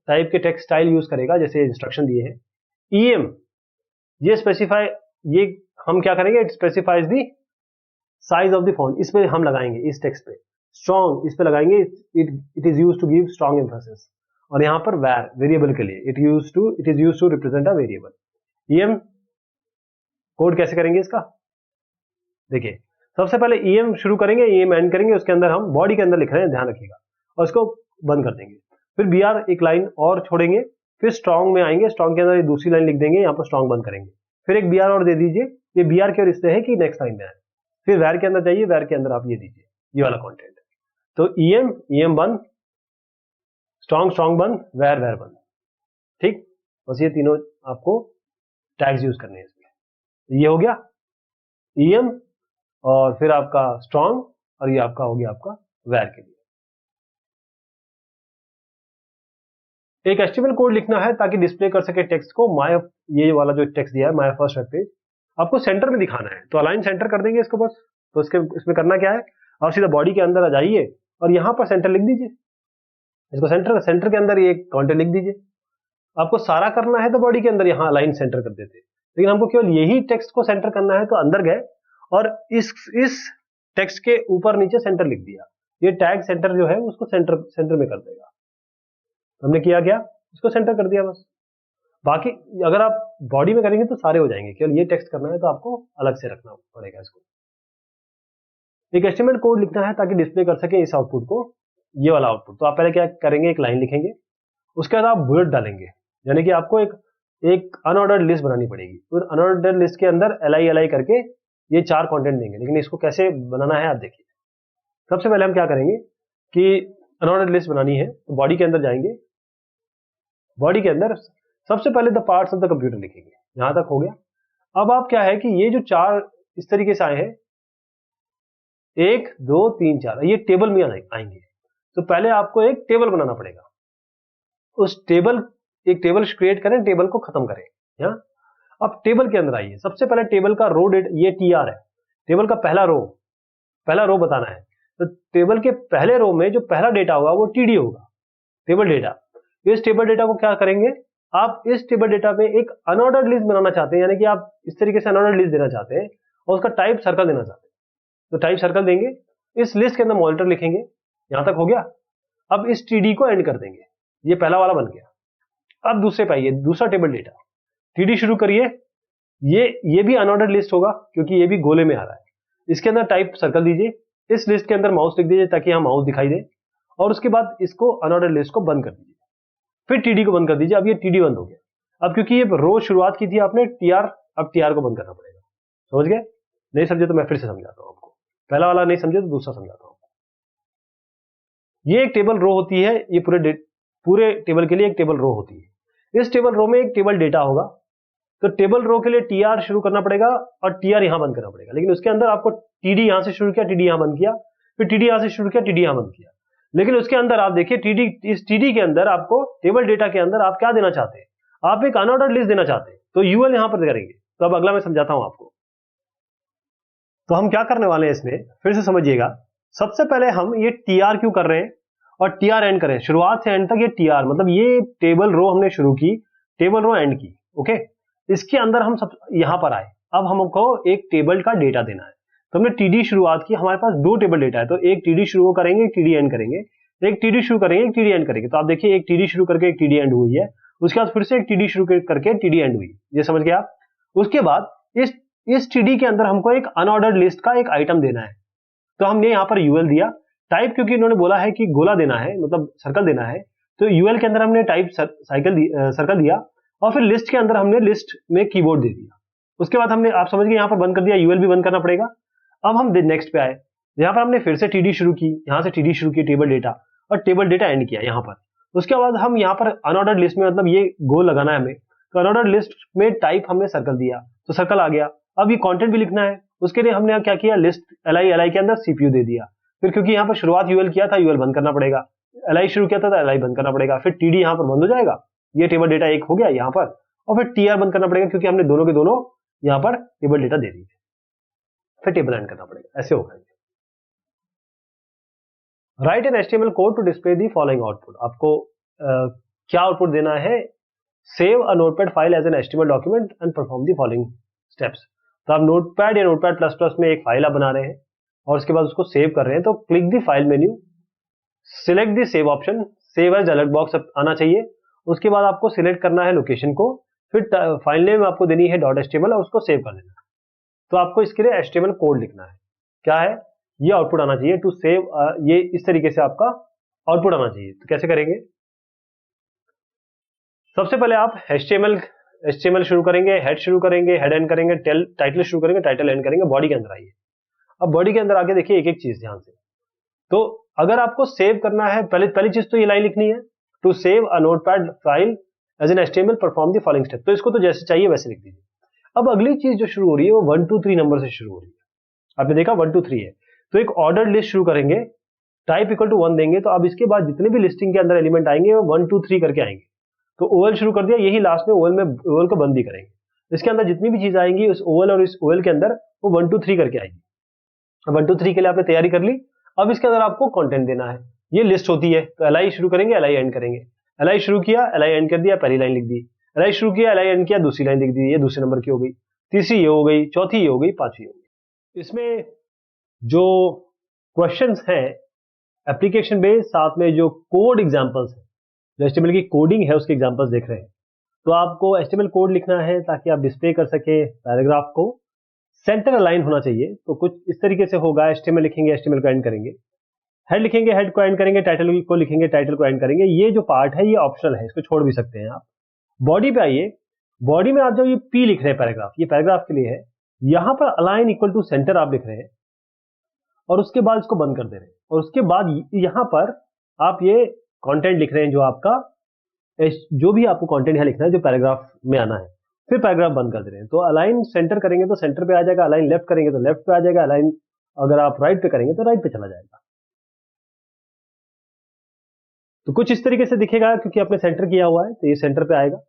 टाइप के टेक्स्ट स्टाइल यूज करेगा, जैसे इंस्ट्रक्शन दिए हैं। EM ये स्पेसिफाई, ये हम क्या करेंगे, it specifies the size of the font, इस पे हम लगाएंगे, इस टेक्स्ट पे। स्ट्रॉन्ग इस पे लगाएंगे, it is use to give strong emphasis. और यहां पर वैर वेरिएबल के लिए it is use to represent a variable. EM code कैसे करेंगे इसका, देखिए सबसे पहले EM शुरू करेंगे, EM एंड करेंगे, उसके अंदर हम बॉडी के अंदर लिख रहे हैं, ध्यान रखिएगा, और इसको बंद कर देंगे। फिर BR एक लाइन और छोड़ेंगे, फिर स्ट्रॉन्ग में आएंगे, स्ट्रॉन्ग के अंदर ये दूसरी लाइन लिख देंगे, यहाँ पर स्ट्रॉन्ग बंद करेंगे, फिर एक BR और दे दीजिए, ये BR के रिश्ते है कि नेक्स्ट लाइन में आए। फिर वैर के अंदर जाइए, वैर के अंदर आप ये दीजिए, ये वाला कंटेंट। तो EM बंद, स्ट्रॉन्ग बंद, वैर बंद, ठीक। बस ये तीनों आपको टैग्स यूज करने हैं इसमें। ये हो गया EM, और फिर आपका स्ट्रॉन्ग, और ये आपका हो गया आपका वैर के लिए। एक HTML कोड लिखना है ताकि डिस्प्ले कर सके टेक्स्ट को। ये वाला जो टेक्स्ट दिया है, माय फर्स्ट वेब पेज, आपको सेंटर में दिखाना है, तो अलाइन सेंटर कर देंगे इसको बस। तो इसमें करना क्या है, आप सीधा बॉडी के अंदर आ जाइए और यहां पर सेंटर लिख दीजिए, इसको सेंटर के अंदर ये कंटेंट लिख दीजिए। आपको सारा करना है तो बॉडी के अंदर यहां अलाइन सेंटर कर देते, लेकिन हमको केवल यही टेक्स्ट को सेंटर करना है, तो अंदर गए और इस टेक्स्ट के ऊपर नीचे सेंटर लिख दिया। ये टैग सेंटर जो है उसको सेंटर में कर देगा। हमने किया क्या, इसको सेंटर कर दिया बस। बाकी अगर आप बॉडी में करेंगे तो सारे हो जाएंगे, केवल ये टेक्स्ट करना है तो आपको अलग से रखना पड़ेगा इसको। एक HTML कोड लिखना है ताकि डिस्प्ले कर सके इस आउटपुट को, ये वाला आउटपुट। तो आप पहले क्या करेंगे, एक लाइन लिखेंगे, उसके बाद आप बुलेट डालेंगे, यानी कि आपको एक अनऑर्डर्ड लिस्ट बनानी पड़ेगी। फिर अनऑर्डर्ड लिस्ट के अंदर li करके ये 4 कंटेंट देंगे। लेकिन इसको कैसे बनाना है आप देखिए। सबसे पहले हम क्या करेंगे कि अनऑर्डर्ड लिस्ट बनानी है, तो बॉडी के अंदर जाएंगे, बॉडी के अंदर सबसे पहले the parts of the computer लिखेंगे, यहां तक हो गया। अब आप क्या है कि ये जो 4 इस तरीके से आए हैं, 1 2 3 4, ये टेबल में आएंगे। तो पहले आपको एक टेबल बनाना पड़ेगा, एक टेबल क्रिएट करें, टेबल को खत्म करें। यहाँ अब टेबल के अंदर आइए, सबसे पहले टेबल का रो डेट, ये TR है, टेबल का पहला रो बताना है। तो टेबल के पहले रो में जो पहला डेटा होगा वो TD होगा, टेबल डेटा। इस टेबल डेटा को क्या करेंगे, आप इस टेबल डेटा पे एक अनऑर्डर्ड लिस्ट बनाना चाहते हैं, यानी कि आप इस तरीके से अनऑर्डर्ड लिस्ट देना चाहते हैं और उसका टाइप सर्कल देना चाहते हैं, तो टाइप सर्कल देंगे। इस लिस्ट के अंदर मॉनिटर लिखेंगे, यहां तक हो गया। अब इस TD को एंड कर देंगे, ये पहला वाला बन गया। अब दूसरे पे आइए, दूसरा टेबल डेटा, TD शुरू करिए, ये भी अनऑर्डर्ड लिस्ट होगा क्योंकि ये भी गोले में आ रहा है। इसके अंदर टाइप सर्कल दीजिए, इस लिस्ट के अंदर माउस लिख दीजिए ताकि यहाँ माउस दिखाई दे, और उसके बाद इसको अनऑर्डर्ड लिस्ट को बंद कर दीजिए, फिर TD को बंद कर दीजिए। अब ये TD बंद हो गया। अब क्योंकि ये रो शुरुआत की थी आपने TR, अब TR को बंद करना पड़ेगा। समझ गए? नहीं समझे तो मैं फिर से समझाता हूं आपको, पहला वाला नहीं समझे तो दूसरा समझाता हूं। ये एक टेबल रो होती है, ये पूरे टेबल के लिए एक टेबल रो होती है। इस टेबल रो में एक टेबल डेटा होगा, तो टेबल रो के लिए TR शुरू करना पड़ेगा और TR यहां बंद करना पड़ेगा। लेकिन उसके अंदर आपको TD यहां से शुरू किया, TD यहां बंद किया, फिर TD यहां से शुरू किया, TD यहां बंद किया। लेकिन उसके अंदर आप देखिए इस TD के अंदर आपको टेबल डेटा के अंदर आप क्या देना चाहते हैं, आप एक अनऑर्डर्ड लिस्ट देना चाहते हैं, तो UL यहां पर करेंगे। तो अब अगला मैं समझाता हूं आपको। तो हम क्या करने वाले हैं इसमें, फिर से समझिएगा। सबसे पहले हम ये TR क्यों कर रहे हैं और TR एंड करें, शुरुआत से एंड तक ये TR, मतलब ये टेबल रो हमने शुरू की, टेबल रो एंड की, ओके। इसके अंदर हम सब यहां पर आए, अब हमको एक टेबल का डेटा देना है। तो हमने TD शुरुआत की, हमारे पास 2 टेबल डेटा है, तो एक TD शुरू करेंगे, एक TD एंड करेंगे, एक TD शुरू करेंगे, एक TD एंड करेंगे। तो आप देखिए एक TD शुरू करके एक TD एंड हुई है, उसके बाद फिर से एक TD शुरू करके TD एंड हुई, ये समझ गए आप। उसके बाद इस TD के अंदर हमको एक अनऑर्डर्ड लिस्ट का एक आइटम देना है, तो हमने यहाँ पर UL दिया। टाइप क्योंकि इन्होंने बोला है कि गोला देना है, मतलब सर्कल देना है, तो UL के अंदर हमने टाइप सर्कल दिया, और फिर लिस्ट के अंदर हमने लिस्ट में कीबोर्ड दे दिया। उसके बाद हमने, आप समझ गए, यहाँ पर बंद कर दिया, UL भी बंद करना पड़ेगा। अब हम नेक्स्ट पे आए, यहाँ पर हमने फिर से TD शुरू की, यहाँ से TD शुरू की टेबल डेटा, और टेबल डेटा एंड किया यहाँ पर। उसके बाद हम यहाँ पर अनऑर्डर्ड लिस्ट में, मतलब ये गोल लगाना है हमें, तो अनऑर्डर्ड लिस्ट में टाइप हमने सर्कल दिया, तो सर्कल आ गया। अब ये कंटेंट भी लिखना है, उसके लिए हमने क्या किया, लिस्ट li के अंदर CPU दे दिया, फिर क्योंकि यहाँ पर शुरुआत यूएल किया था, यूएल बंद करना पड़ेगा, एलआई शुरू किया था तो एलआई बंद करना पड़ेगा, फिर टीडी यहाँ पर बंद हो जाएगा, ये टेबल डेटा एक हो गया यहाँ पर, और फिर टीआर बंद करना पड़ेगा क्योंकि हमने दोनों के दोनों यहाँ पर टेबल डेटा दे दी, फिर टेबल एंड करना पड़ेगा, ऐसे होगा। Write an HTML code to display the following output, आपको क्या आउटपुट देना है, save a notepad file as an HTML document and perform the following steps. तो आप नोटपैड या नोटपैड प्लस प्लस में एक फाइल आप बना रहे हैं और उसके बाद उसको सेव कर रहे हैं, तो click the file menu, select the save option, save as alert box आना चाहिए, उसके बाद आपको सिलेक्ट करना है लोकेशन को, फिर फाइल नेम आपको देनी है .html और उसको सेव कर देना है। तो आपको इसके लिए HTML कोड लिखना है, क्या है, ये आउटपुट आना चाहिए टू सेव, ये इस तरीके से आपका आउटपुट आना चाहिए। तो कैसे करेंगे, सबसे पहले आप HTML शुरू करेंगे, हेड शुरू करेंगे, हेड एंड करेंगे, टाइटल शुरू करेंगे, टाइटल एंड करेंगे, बॉडी के अंदर आइए। अब बॉडी के अंदर आके देखिए एक एक चीज ध्यान से। तो अगर आपको सेव करना है, पहली चीज तो ये लाइन लिखनी है, to save a notepad file as an HTML perform the following step. तो इसको तो जैसे चाहिए वैसे लिख दीजिए। अब अगली चीज जो शुरू हो रही है वो 1 2 3 नंबर से शुरू हो रही है, आपने देखा 1 2 3 है, तो एक ऑर्डर लिस्ट शुरू करेंगे, टाइप इक्वल टू 1 देंगे, तो अब इसके बाद जितने भी लिस्टिंग के अंदर एलिमेंट आएंगे वो 1 2 3 करके आएंगे। तो ओएल शुरू कर दिया, यही लास्ट में ओएल को बंद भी करेंगे, इसके अंदर जितनी भी चीज आएंगी उस ओएल और इस ओएल के अंदर वो 1 2 3 करके आएंगी। 1 2 3 के लिए आपने तैयारी कर ली। अब इसके अंदर आपको कंटेंट देना है, ये लिस्ट होती है, तो एलआई शुरू करेंगे, एलआई एंड करेंगे, एलआई शुरू किया, एलआई एंड कर दिया, पहली लाइन लिख दी, एलआई शुरू किया, एलआई एंड किया, दूसरी लाइन लिख दी, ये दूसरे नंबर की हो गई, तीसरी ये हो गई, चौथी ये हो गई, पांचवी हो गई। इसमें जो क्वेश्चंस हैं एप्लीकेशन बेस्ड, साथ में जो कोड एग्जांपल्स है, जो HTML की कोडिंग है उसके एग्जांपल्स देख रहे हैं, तो आपको HTML कोड लिखना है ताकि आप डिस्प्ले कर सके पैराग्राफ को, सेंटर अलाइन होना चाहिए। तो कुछ इस तरीके से होगा, HTML लिखेंगे, HTML को एंड करेंगे, हेड लिखेंगे, हेड को एंड करेंगे, टाइटल को लिखेंगे, टाइटल को एंड करेंगे। ये जो पार्ट है ये ऑप्शनल है, इसको छोड़ भी सकते हैं आप। बॉडी पे आइए, बॉडी में आप जो ये P लिख रहे हैं पैराग्राफ, ये पैराग्राफ के लिए है, यहां पर अलाइन इक्वल टू सेंटर आप लिख रहे हैं और उसके बाद इसको बंद कर दे रहे हैं, और उसके बाद यहां पर आप ये कंटेंट लिख रहे हैं, जो आपका जो भी आपको कंटेंट यहां लिखना है जो पैराग्राफ में आना है, फिर पैराग्राफ बंद कर दे रहे हैं। तो अलाइन सेंटर करेंगे तो सेंटर पे आ जाएगा, अलाइन लेफ्ट करेंगे तो लेफ्ट पे आ जाएगा, अलाइन अगर आप राइट पे करेंगे तो राइट पे चला जाएगा। तो कुछ इस तरीके से दिखेगा, क्योंकि आपने सेंटर किया हुआ है तो ये सेंटर पे आएगा।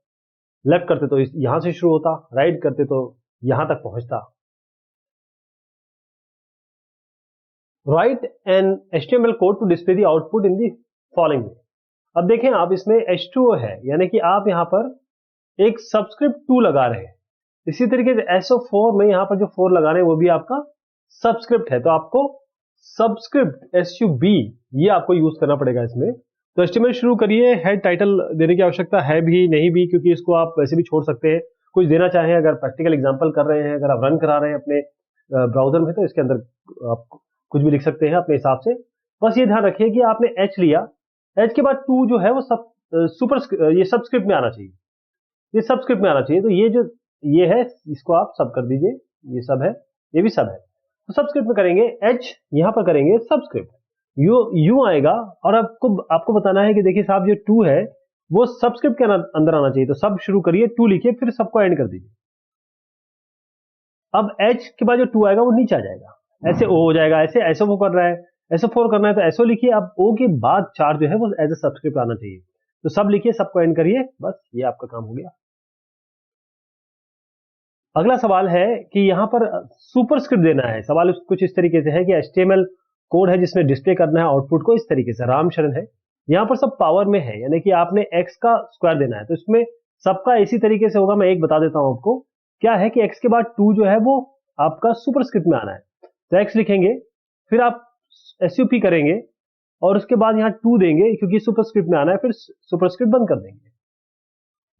लेफ्ट करते तो यहां से शुरू होता, राइट करते तो यहां तक पहुंचता। Write an HTML code to display the output in the following way. अब देखें आप, इसमें H2O है, यानी कि आप यहां पर एक सबस्क्रिप्ट 2 लगा रहे हैं। इसी तरीके से SO4 में यहां पर जो 4 लगा रहे हैं वो भी आपका सबस्क्रिप्ट है, तो आपको सबस्क्रिप्ट SUB ये आपको यूज करना पड़ेगा इसमें। तो HTML शुरू करिए, हेड टाइटल देने की आवश्यकता है भी नहीं भी, क्योंकि इसको आप वैसे भी छोड़ सकते हैं। कुछ देना चाहें, अगर प्रैक्टिकल एग्जांपल कर रहे हैं, अगर आप रन करा रहे हैं अपने ब्राउजर में, तो इसके अंदर आप कुछ भी लिख सकते हैं अपने हिसाब से। बस ये ध्यान रखिए कि आपने H लिया, H के बाद 2 जो है वो ये सबस्क्रिप्ट में आना चाहिए, ये सबस्क्रिप्ट में आना चाहिए। तो ये जो ये है इसको आप सब कर दीजिए, ये सब है, ये भी सब है, तो सबस्क्रिप्ट में करेंगे, H यहां पर करेंगे सबस्क्रिप्ट, यू आएगा। और आपको बताना है कि देखिए साहब जो 2 है वो सबस्क्रिप्ट के अंदर आना चाहिए, तो सब शुरू करिए, 2 लिखिए, फिर सबको एंड कर दीजिए। अब H के बाद जो 2 आएगा वो नीचे आ जाएगा, ऐसे O हो जाएगा, ऐसे SO4 कर रहा है, SO4 करना है तो SO लिखिए। अब O के बाद 4 जो है वो एज ए सबस्क्रिप्ट आना चाहिए, तो सब लिखिए, सबको एंड करिए, बस ये आपका काम हो गया। अगला सवाल है कि यहां पर सुपरस्क्रिप्ट देना है। सवाल कुछ इस तरीके से है कि HTML कोड है जिसमें डिस्प्ले करना है आउटपुट को इस तरीके से। राम शरण है, यहां पर सब पावर में है, यानी कि आपने x का स्क्वायर देना है, तो इसमें सबका इसी तरीके से होगा। मैं एक बता देता हूं आपको, क्या है कि x के बाद 2 जो है वो आपका सुपरस्क्रिप्ट में आना है, तो x लिखेंगे, फिर आप SUP करेंगे और उसके बाद यहां 2 देंगे क्योंकि सुपरस्क्रिप्ट में आना है, फिर सुपरस्क्रिप्ट बंद कर देंगे।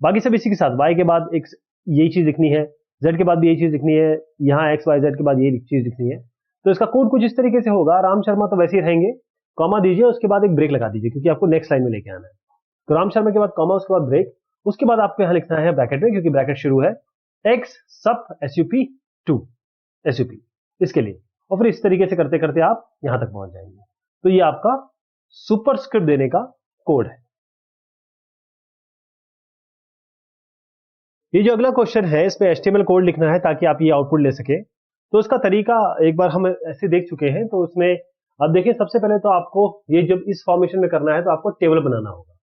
बाकी सब इसी के साथ, y के बाद एक यही चीज लिखनी है, z के बाद भी यही चीज लिखनी है, यहाँ x y z के बाद यही चीज लिखनी है। तो इसका कोड कुछ इस तरीके से होगा। राम शर्मा तो वैसे ही रहेंगे, कॉमा दीजिए, उसके बाद एक ब्रेक लगा दीजिए क्योंकि आपको नेक्स्ट लाइन में लेके आना है। तो राम शर्मा के बाद कॉमा, उसके बाद ब्रेक, उसके बाद आपको यहाँ लिखना है ब्रैकेट में, क्योंकि ब्रैकेट शुरू है, x sub SUP2 SUP इसके लिए, और फिर इस तरीके से करते करते आप यहां तक पहुंच जाएंगे। तो ये आपका सुपरस्क्रिप्ट देने का कोड है। ये जो अगला क्वेश्चन है इसमें HTML कोड लिखना है ताकि आप ये आउटपुट ले सके। तो उसका तरीका एक बार हम ऐसे देख चुके हैं, तो उसमें अब देखिए सबसे पहले तो आपको ये जब इस फॉर्मेशन में करना है तो आपको टेबल बनाना होगा।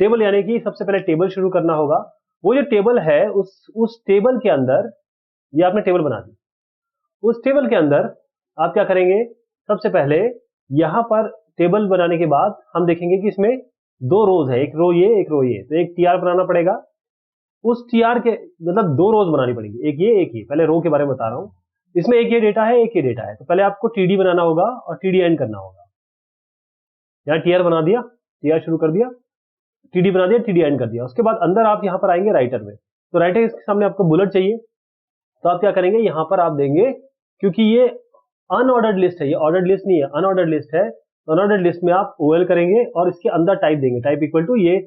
टेबल यानी कि सबसे पहले टेबल शुरू करना होगा। वो जो टेबल है उस टेबल के अंदर, ये आपने टेबल बना दी, उस टेबल के अंदर आप क्या करेंगे, सबसे पहले यहां पर टेबल बनाने के बाद हम देखेंगे कि इसमें दो रोज है, एक रो ये एक रो ये, तो एक टीआर बनाना पड़ेगा। उस टीआर के मतलब दो रोज बनानी पड़ेगी, एक ये एक ये। पहले रो के बारे में बता रहा हूं। इसमें एक ये डेटा है एक ये डेटा है, तो पहले आपको टीडी बनाना होगा और टीडी एंड करना होगा। यहां टीआर बना दिया, टीआर शुरू कर दिया, टीडी बना दिया, टीडी एंड कर दिया। उसके बाद अंदर आप यहां पर आएंगे राइटर में, तो राइटर के सामने आपको बुलेट चाहिए, तो आप क्या करेंगे, यहां पर आप देंगे, क्योंकि ये अनऑर्डर्ड लिस्ट है, ये ऑर्डर्ड लिस्ट नहीं है, अनऑर्डर्ड लिस्ट है, तो अनऑर्डर्ड लिस्ट में आप ओएल करेंगे और इसके अंदर टाइप देंगे, टाइप इक्वल टू ये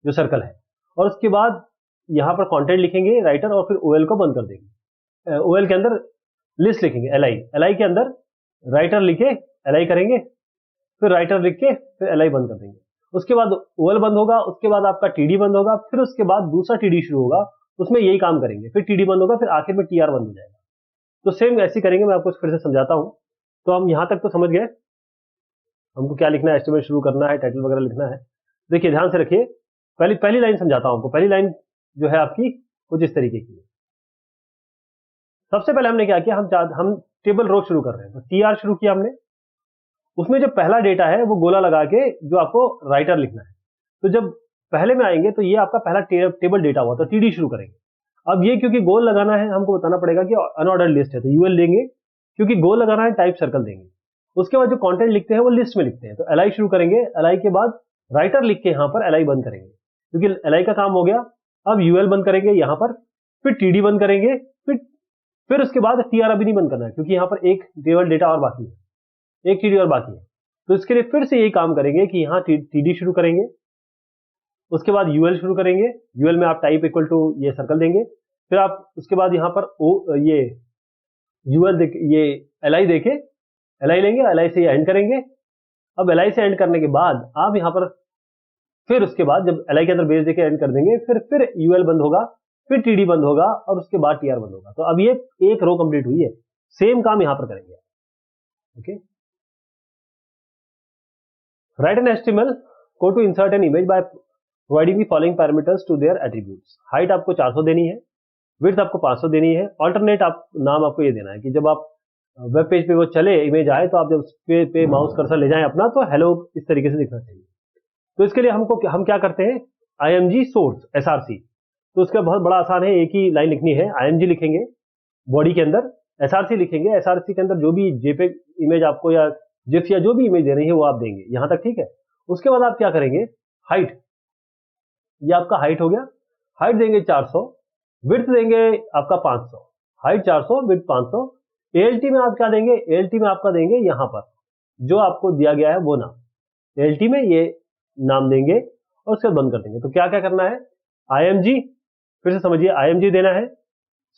जो सर्कल है, और उसके बाद यहां पर कंटेंट लिखेंगे राइटर और फिर ओएल को बंद कर देंगे। ओएल के अंदर लिस्ट लिखेंगे, एलआई के अंदर राइटर लिखे एलआई करेंगे, फिर राइटर लिख के फिर एलआई बंद कर देंगे। उसके बाद ओएल बंद होगा, उसके बाद आपका टीडी बंद होगा, फिर उसके बाद दूसरा टीडी शुरू होगा, उसमें यही काम करेंगे, फिर टीडी बंद होगा, फिर आखिर में टीआर बंद हो जाएगा। तो सेम ऐसे करेंगे, मैं आपको फिर से समझाता हूं। तो हम यहां तक तो समझ गए, हमको क्या लिखना है, एस्टिमेट शुरू करना है, टाइटल वगैरह लिखना है। देखिए ध्यान से रखिए, पहली लाइन समझाता हूं आपको। पहली लाइन जो है आपकी कुछ इस तरीके की है। सबसे पहले हमने क्या किया, हम टेबल रो शुरू कर रहे हैं, तो टीआर शुरू किया हमने। उसमें जो पहला डेटा है वो गोला लगा के जो आपको राइटर लिखना है, तो जब पहले में आएंगे तो ये आपका पहला टेबल डेटा हुआ, तो टीडी शुरू करेंगे। अब ये क्योंकि गोल लगाना है, हमको बताना पड़ेगा कि अनऑर्डर्ड लिस्ट है, तो यूएल देंगे, क्योंकि गोल लगाना है टाइप सर्कल देंगे। उसके बाद जो कंटेंट लिखते हैं वो लिस्ट में लिखते हैं, तो एलआई शुरू करेंगे, एलआई के बाद राइटर लिख के यहां पर एलआई बंद करेंगे, क्योंकि एलआई का काम हो गया। अब यूएल बंद करेंगे यहां पर, फिर टीडी बंद करेंगे, फिर उसके बाद टीआर अभी नहीं बंद करना है, क्योंकि यहां पर एक टेबल डेटा और बाकी है, एक टीडी और बाकी है। तो इसके लिए फिर से यही काम करेंगे कि यहां टीडी शुरू करेंगे, उसके बाद यूएल शुरू करेंगे, यूएल में आप टाइप इक्वल टू ये सर्कल देंगे, फिर आप उसके बाद यहां पर ये यूएल ये एलआई देके एलआई लेंगे, एलआई से ये एंड करेंगे। अब एलआई से एंड करने के बाद आप यहां पर फिर उसके बाद जब एलआई के अंदर बेस देके एंड कर देंगे, फिर यूएल बंद होगा, फिर टीडी बंद होगा और उसके बाद टीआर बंद होगा। तो अब ये एक रो कंप्लीट हुई है। सेम काम यहां पर करेंगे। Okay, write an HTML code to insert an image by providing the following parameters to their attributes. Height आपको 400 देनी है, विड्थ आपको 500 देनी है। अल्टरनेट नाम आपको ये देना है कि जब आप वेब पेज पे वो चले, इमेज आए, तो आप जब पे माउस कर्सर ले जाएं अपना, तो हेलो इस तरीके से दिखना चाहिए। तो इसके लिए हम क्या करते हैं, IMG सोर्स SRC, तो उसका बहुत बड़ा आसान है, एक ही लाइन लिखनी है, IMG लिखेंगे बॉडी के अंदर, SRC लिखेंगे, SRC के अंदर जो भी JPEG इमेज आपको या जिफ या जो भी इमेज दे रही है वो आप देंगे यहां तक, ठीक है। उसके बाद आप क्या करेंगे, हाइट, ये आपका हाइट हो गया, हाइट देंगे 400, विड्थ देंगे आपका 500, हाइट 400 विड्थ 500। ALT में आप क्या देंगे, ALT में आपका देंगे यहां पर जो आपको दिया गया है वो नाम, ALT में ये नाम देंगे और उसके बाद बंद कर देंगे। तो क्या क्या करना है, IMG, फिर से समझिए, IMG देना है,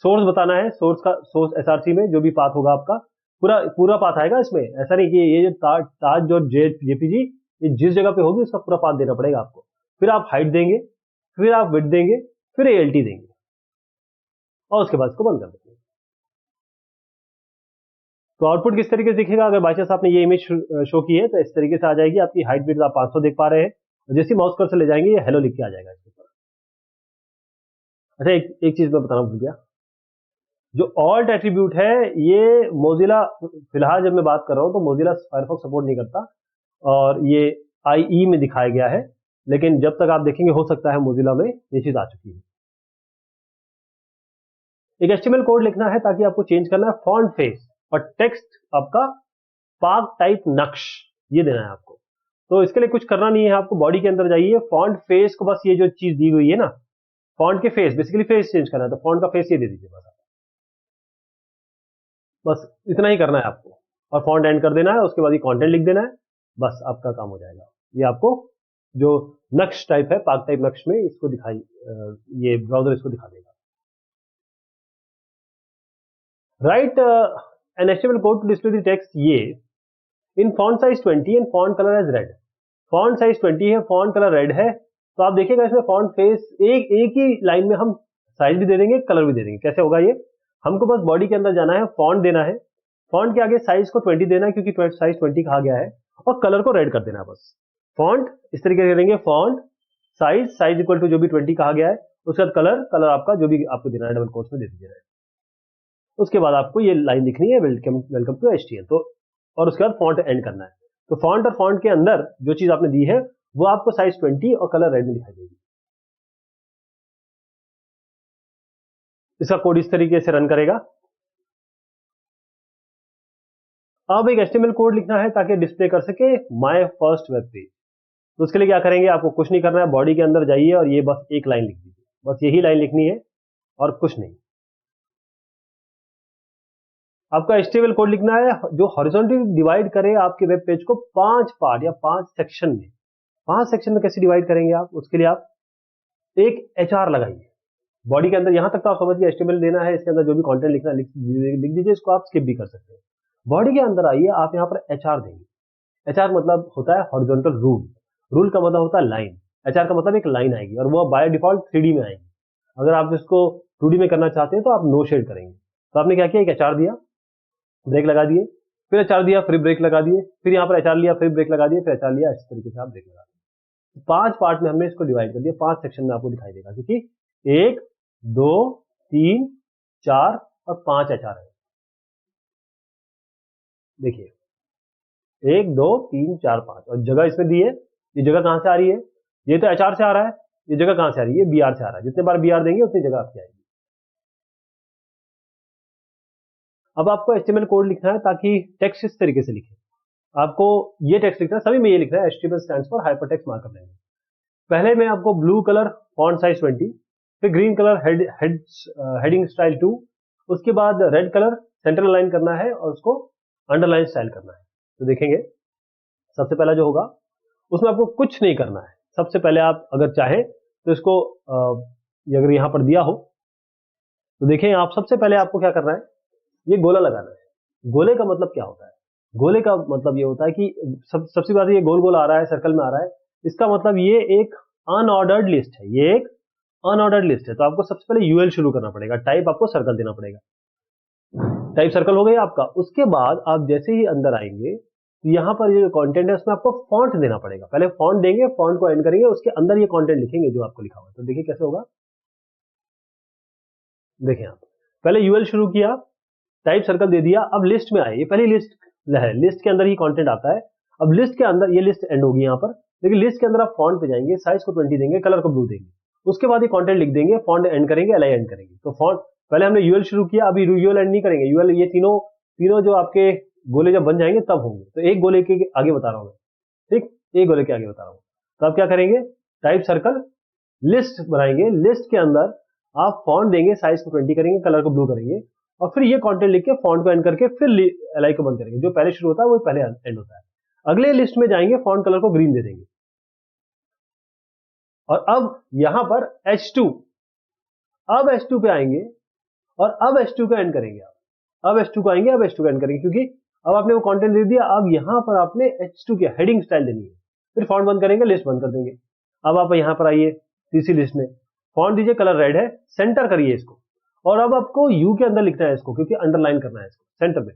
सोर्स बताना है, सोर्स SRC में जो भी पाथ होगा आपका पूरा पाथ आएगा इसमें, ऐसा नहीं कि ये जो ताज और JPG ये जिस जगह पे होगी उसका पूरा पाथ देना पड़ेगा आपको। फिर आप हाइट देंगे, फिर आप विड्थ देंगे, फिर ALT देंगे और उसके बाद इसको बंद कर देंगे। तो आउटपुट किस तरीके से दिखेगा, अगर बाई चांस आपने ये इमेज शो की है तो इस तरीके से आ जाएगी आपकी हाइट, विड्थ आप 500 देख पा रहे हैं, और जैसे माउस कर्सर ले जाएंगे ये हेलो लिख के आ जाएगा इसके ऊपर। अच्छा, एक चीज मैं बताना भूल गया, जो ऑल्ट एट्रीब्यूट है ये मोजिला, फिलहाल जब मैं बात कर रहा हूं तो मोजिला फायरफॉक्स सपोर्ट नहीं करता और ये IE में दिखाया गया है, लेकिन जब तक आप देखेंगे हो सकता है मोजिला में ये चीज आ चुकी है। एक HTML कोड लिखना है ताकि आपको चेंज करना है फॉन्ट फेस और टेक्स्ट आपका पाक टाइप नक्श, ये देना है आपको। तो इसके लिए कुछ करना नहीं है, आपको बॉडी के अंदर जाइए, फॉन्ट फेस को बस ये जो चीज दी हुई है ना, फॉन्ट के फेस, बेसिकली फेस चेंज करना है, तो फॉन्ट का फेस ये दे दीजिए बस इतना ही करना है आपको, और फॉन्ट एंड कर देना है, उसके बाद ये कंटेंट लिख देना है, बस आपका काम हो जाएगा। ये आपको जो नक्श टाइप है, पाक टाइप नक्श में इसको ये ब्राउजर इसको दिखा देगा। Write an HTML code to display the text ये in font size 20 and font colour as red. Font size 20 है, फॉन्ट कलर रेड है, तो आप देखिएगा इसमें फॉन्ट फेस एक ही लाइन में हम साइज भी दे देंगे, कलर भी दे देंगे। कैसे होगा ये, हमको बस बॉडी के अंदर जाना है, फॉन्ट देना है, फॉन्ट के आगे साइज को 20 देना है क्योंकि साइज 20 कहा गया है, और कलर को रेड कर देना है बस। फॉन्ट इस तरीके से करेंगे, फॉन्ट साइज इक्वल टू जो भी 20 कहा गया है, उसके बाद कलर आपका जो भी आपको देना है डबल कोट्स में दे दीजिए। उसके बाद आपको ये लाइन लिखनी है, वेलकम टू HTML, तो और उसके बाद फॉन्ट एंड करना है। तो फॉन्ट और फॉन्ट के अंदर जो चीज आपने दी है वो आपको साइज 20 और कलर रेड में दिखाई देगी। इसका कोड इस तरीके से रन करेगा। अब एक HTML कोड लिखना है ताकि डिस्प्ले कर सके माय फर्स्ट वेब पेज। तो उसके लिए क्या करेंगे, आपको कुछ नहीं करना है, बॉडी के अंदर जाइए और ये बस एक लाइन लिख दीजिए, बस यही लाइन लिखनी है और कुछ नहीं। आपका HTML कोड लिखना है जो हॉरिजॉन्टली डिवाइड करे आपके वेब पेज को 5 पार्ट या 5 सेक्शन में। 5 सेक्शन में कैसे डिवाइड करेंगे आप, उसके लिए आप एक HR लगाइए बॉडी के अंदर। यहां तक तो आप समझ गए HTML देना है, इसके अंदर जो भी कंटेंट लिखना है लिख दीजिए, इसको आप स्किप भी कर सकते हैं। बॉडी के अंदर आइए, आप यहाँ पर HR देंगे। HR मतलब होता है हॉरिजॉन्टल रूल का मतलब होता है लाइन। HR का मतलब एक लाइन आएगी और वो बाय डिफॉल्ट 3D में आएगी। अगर आप इसको 2D में करना चाहते हैं तो आप नो शेड करेंगे। तो आपने क्या किया, एक HR दिया, ब्रेक लगा दिए, फिर HR दिया, फिर ब्रेक लगा दिए, फिर यहाँ पर HR लिया, फिर ब्रेक लगा दिए, फिर HR लिया, इस तरीके से आप ब्रेक लगा दिए। 5 पार्ट में हमने इसको डिवाइड कर दिया, 5 सेक्शन में आपको दिखाई देगा, क्योंकि 1 2 3 4 और 5 HR है। देखिए 1 2 3 4 5 और जगह इसमें दी है। ये जगह कहां से आ रही है, ये तो HR से आ रहा है, ये जगह कहां से आ रही है, BR से आ रहा है। जितने बार BR देंगे उतनी जगह आपकी आएगी। अब आपको HTML कोड लिखना है ताकि टेक्स्ट इस तरीके से लिखे। आपको ये टेक्स्ट लिखना है, सभी में ये लिखना है, HTML stands for hypertext markup language. पहले में आपको ब्लू कलर फॉन्ट साइज 20, फिर ग्रीन कलर हेडिंग स्टाइल 2, उसके बाद रेड कलर सेंटर अलाइन करना है और उसको अंडरलाइन स्टाइल करना है। तो देखेंगे सबसे पहला जो होगा उसमें आपको कुछ नहीं करना है। सबसे पहले आप अगर चाहें तो इसको अगर यहां पर दिया हो तो देखें आप, सबसे पहले आपको क्या करना है, ये गोला लगाना है। गोले का मतलब क्या होता है, गोले का मतलब ये होता है कि सबसे बात, ये गोल गोल आ रहा है, सर्कल में आ रहा है, इसका मतलब ये एक अनऑर्डर्ड लिस्ट है, ये एक अनऑर्डर्ड लिस्ट है। तो आपको सबसे पहले UL शुरू करना पड़ेगा, टाइप आपको सर्कल देना पड़ेगा। टाइप सर्कल हो गया आपका। उसके बाद आप जैसे ही अंदर आएंगे तो यहां पर ये जो कंटेंट है उसमें आपको फॉन्ट देना पड़ेगा। पहले फॉन्ट देंगे, फॉन्ट को एंड करेंगे, उसके अंदर ये कंटेंट लिखेंगे जो आपको लिखा हुआ है। तो देखिए कैसे होगा, देखें आप पहले UL शुरू किया, टाइप सर्कल दे दिया, अब लिस्ट में आए, ये पहली लिस्ट है, लिस्ट के अंदर ही कंटेंट आता है। अब लिस्ट के अंदर ये लिस्ट एंड होगी यहाँ पर, लेकिन लिस्ट के अंदर आप फॉन्ट पे जाएंगे, साइज को 20 देंगे, कलर को ब्लू देंगे, उसके बाद ये कंटेंट लिख देंगे, फॉन्ट एंड करेंगे, LI एंड करेंगे। तो फॉन्ट पहले हमने UL शुरू किया, अभी UL एंड नहीं करेंगे, UL ये तीनों जो आपके गोले जब बन जाएंगे तब होंगे। तो एक गोले के आगे बता रहा हूं मैं, ठीक, एक गोले के आगे बता रहा हूं। तो आप क्या करेंगे, टाइप सर्कल लिस्ट बनाएंगे, लिस्ट के अंदर आप फॉन्ट देंगे, साइज को 20 करेंगे, कलर को ब्लू करेंगे, और फिर ये कंटेंट लिख के फॉन्ट को एंड करके फिर LI को बंद करेंगे। जो पहले शुरू होता है वो पहले एंड होता है। अगले लिस्ट में जाएंगे, फॉन्ट कलर को ग्रीन दे देंगे, और अब यहां पर H2, अब H2 पे आएंगे और अब H2 को एंड करेंगे। अब H2 को आएंगे, अब H2 को एंड करेंगे, क्योंकि अब आपने वो कंटेंट दे दिया। अब यहां पर आपने H2 की हेडिंग स्टाइल देनी है, फिर फॉन्ट बंद करेंगे, लिस्ट बंद कर देंगे। अब आप यहां पर आइए, तीसरी लिस्ट में फॉन्ट दीजिए, कलर रेड है, सेंटर करिए इसको, और अब आपको U के अंदर लिखना है इसको, क्योंकि अंडरलाइन करना है इसको सेंटर में।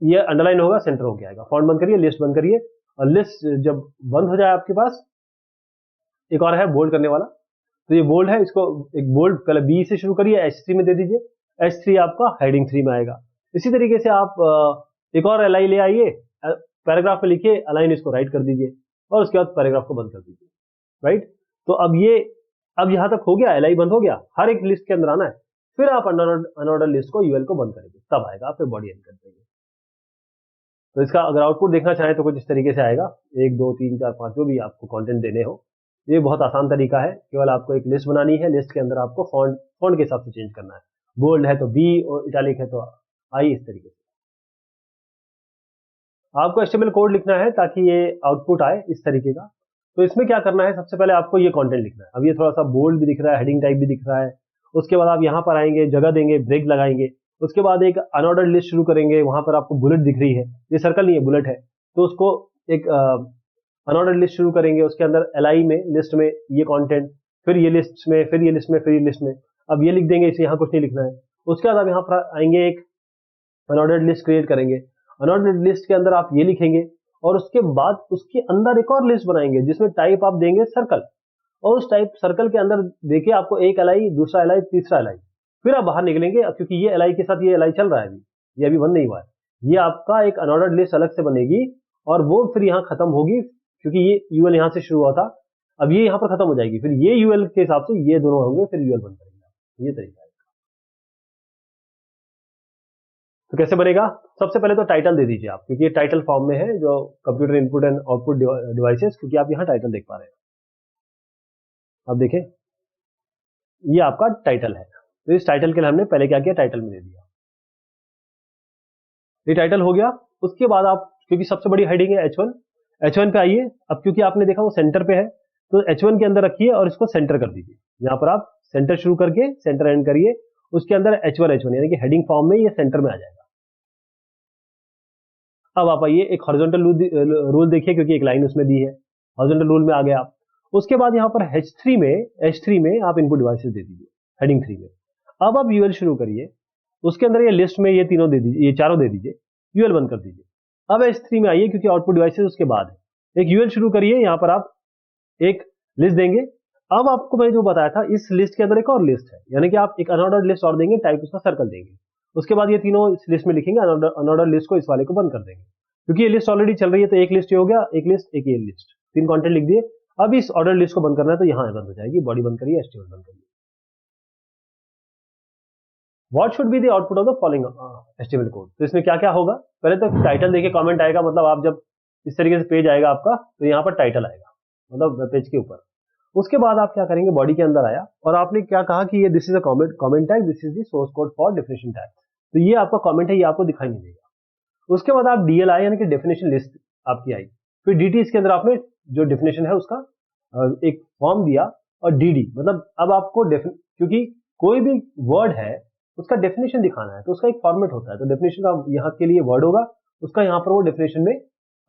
ये अंडरलाइन होगा, सेंटर हो जाएगा। फॉन्ट बंद करिए, लिस्ट बंद करिए, और लिस्ट जब बंद हो जाए आपके पास एक और है बोल्ड करने वाला, तो ये बोल्ड है, इसको एक बोल्ड पहले B से शुरू करिए, H3 में दे दीजिए, H3 आपका हेडिंग 3 में आएगा। इसी तरीके से आप एक और LI ले आइए, पैराग्राफ में लिखिए, अलाइन इसको राइट कर दीजिए, और उसके बाद पैराग्राफ को बंद कर दीजिए, राइट। तो अब यहां तक हो गया, LI बंद हो गया, हर एक लिस्ट के अंदर आना है, फिर आप अनऑर्डर लिस्ट को UL को बंद करेंगे, तब आएगा, फिर बॉडी एंड कर देंगे। तो इसका अगर आउटपुट देखना चाहें तो कुछ इस तरीके से आएगा, 1 2 3 4 5 जो भी आपको कंटेंट देने हो। ये बहुत आसान तरीका है, केवल आपको एक लिस्ट बनानी है, लिस्ट के अंदर आपको फॉन्ट के हिसाब से चेंज करना है, बोल्ड है तो B और इटैलिक है तो I, इस तरीके से आपको HTML कोड लिखना है ताकि ये आउटपुट आए इस तरीके का। तो इसमें क्या करना है, सबसे पहले आपको ये कंटेंट लिखना है। अब ये थोड़ा सा बोल्ड भी दिख रहा है, हेडिंग टाइप भी दिख रहा है। उसके बाद आप यहाँ पर आएंगे, जगह देंगे, ब्रेक लगाएंगे, उसके बाद एक अनऑर्डर्ड लिस्ट शुरू करेंगे, वहां पर आपको बुलेट दिख रही है, ये सर्कल नहीं है बुलेट है, तो उसको एक अनऑर्डर्ड लिस्ट शुरू करेंगे, उसके अंदर LI में लिस्ट में ये कंटेंट, फिर ये लिस्ट में, फिर ये लिस्ट में, फिर ये लिस्ट में। अब ये लिख देंगे, इसे यहाँ कुछ नहीं लिखना है। उसके बाद आप यहाँ पर आएंगे, एक अनऑर्डर्ड लिस्ट क्रिएट करेंगे। अनऑर्डर्ड लिस्ट के अंदर आप ये लिखेंगे और उसके बाद उसके अंदर एक और लिस्ट बनाएंगे जिसमें टाइप आप देंगे सर्कल, और उस टाइप सर्कल के अंदर देखिए आपको एक एलआई, दूसरा एलआई, तीसरा एलआई, फिर आप बाहर निकलेंगे क्योंकि ये एलआई के साथ ये एलआई चल रहा है, ये अभी बंद नहीं हुआ है। ये आपका एक अनऑर्डर्ड लिस्ट अलग से बनेगी और वो फिर यहाँ खत्म होगी क्योंकि ये यूएल यहाँ से शुरू हुआ था, अब ये यहाँ पर खत्म हो जाएगी, फिर ये यूएल के हिसाब से ये दोनों होंगे, फिर यूएल बंद करेंगे। ये तरीका है। तो कैसे बनेगा? सबसे पहले तो टाइटल दे दीजिए आप, क्योंकि ये टाइटल फॉर्म में है जो computer input and output devices, क्योंकि आप यहाँ टाइटल देख पा रहे हैं। अब देखें ये आपका टाइटल है, तो इस टाइटल के लिए हमने पहले क्या किया, टाइटल में दे दिया। ये टाइटल हो गया। उसके बाद आप, क्योंकि सबसे बड़ी हेडिंग है H1 पे आइए। अब क्योंकि आपने देखा वो सेंटर पे है तो H1 के अंदर रखिए और इसको सेंटर कर दीजिए। यहाँ पर आप सेंटर शुरू करके सेंटर एंड करिए, उसके अंदर H1 यानी कि हेडिंग फॉर्म में ये सेंटर में आ जाएगा। अब आप आइए एक हॉरिजॉन्टल रूल देखिए, क्योंकि एक लाइन उसमें दी है, हॉरिजॉन्टल रूल में आ गया आप। उसके बाद यहाँ पर H3 में आप इनपुट डिवाइसेस दे दीजिए हेडिंग 3 में। अब आप यूएल शुरू करिए, उसके अंदर ये लिस्ट में ये तीनों दे दीजिए, ये चारों दे दीजिए, यूएल बंद कर दीजिए। अब H3 में आइए क्योंकि आउटपुट डिवाइसेस उसके बाद है, एक यूएल शुरू करिए, यहाँ पर आप एक लिस्ट देंगे। अब आपको मैं जो बताया था इस लिस्ट के अंदर एक और लिस्ट है, यानी कि आप एक अनऑर्डर्ड लिस्ट और देंगे, टाइप उसका सर्कल देंगे। उसके बाद ये तीनों इस लिस्ट में लिखेंगे, अनऑर्डर्ड लिस्ट को इस वाले को बंद कर देंगे, क्योंकि ये लिस्ट ऑलरेडी चल रही है तो एक लिस्ट ये हो गया, एक लिस्ट, एक ये लिस्ट, तीन कंटेंट लिख दिए। अब इस ऑर्डर लिस्ट को बंद करना है तो यहाँ बंद हो जाएगी, बॉडी बंद करिए, एचटीएमएल बंद करिए। What should be the output of the following HTML code? तो इसमें क्या क्या होगा? पहले तो टाइटल देखिए, कमेंट आएगा, मतलब आप जब इस तरीके से पेज आएगा आपका तो यहाँ पर टाइटल आएगा, मतलब पेज के ऊपर। उसके बाद आप क्या करेंगे, बॉडी के अंदर आया और आपने क्या कहा कि ये this is a comment tag, this is the source code for definition tag. तो ये आपका कमेंट है, ये आपको दिखाई नहीं देगा। उसके बाद आप डीएलआई यानी कि डेफिनेशन लिस्ट आपकी आई, फिर डीटी, इसके अंदर आपने जो डेफिनेशन है उसका एक फॉर्म दिया, और डीडी मतलब अब आपको क्योंकि कोई भी वर्ड है उसका डेफिनेशन दिखाना है तो उसका एक फॉर्मेट होता है, तो डेफिनेशन का यहाँ के लिए वर्ड होगा, उसका यहाँ पर वो डेफिनेशन में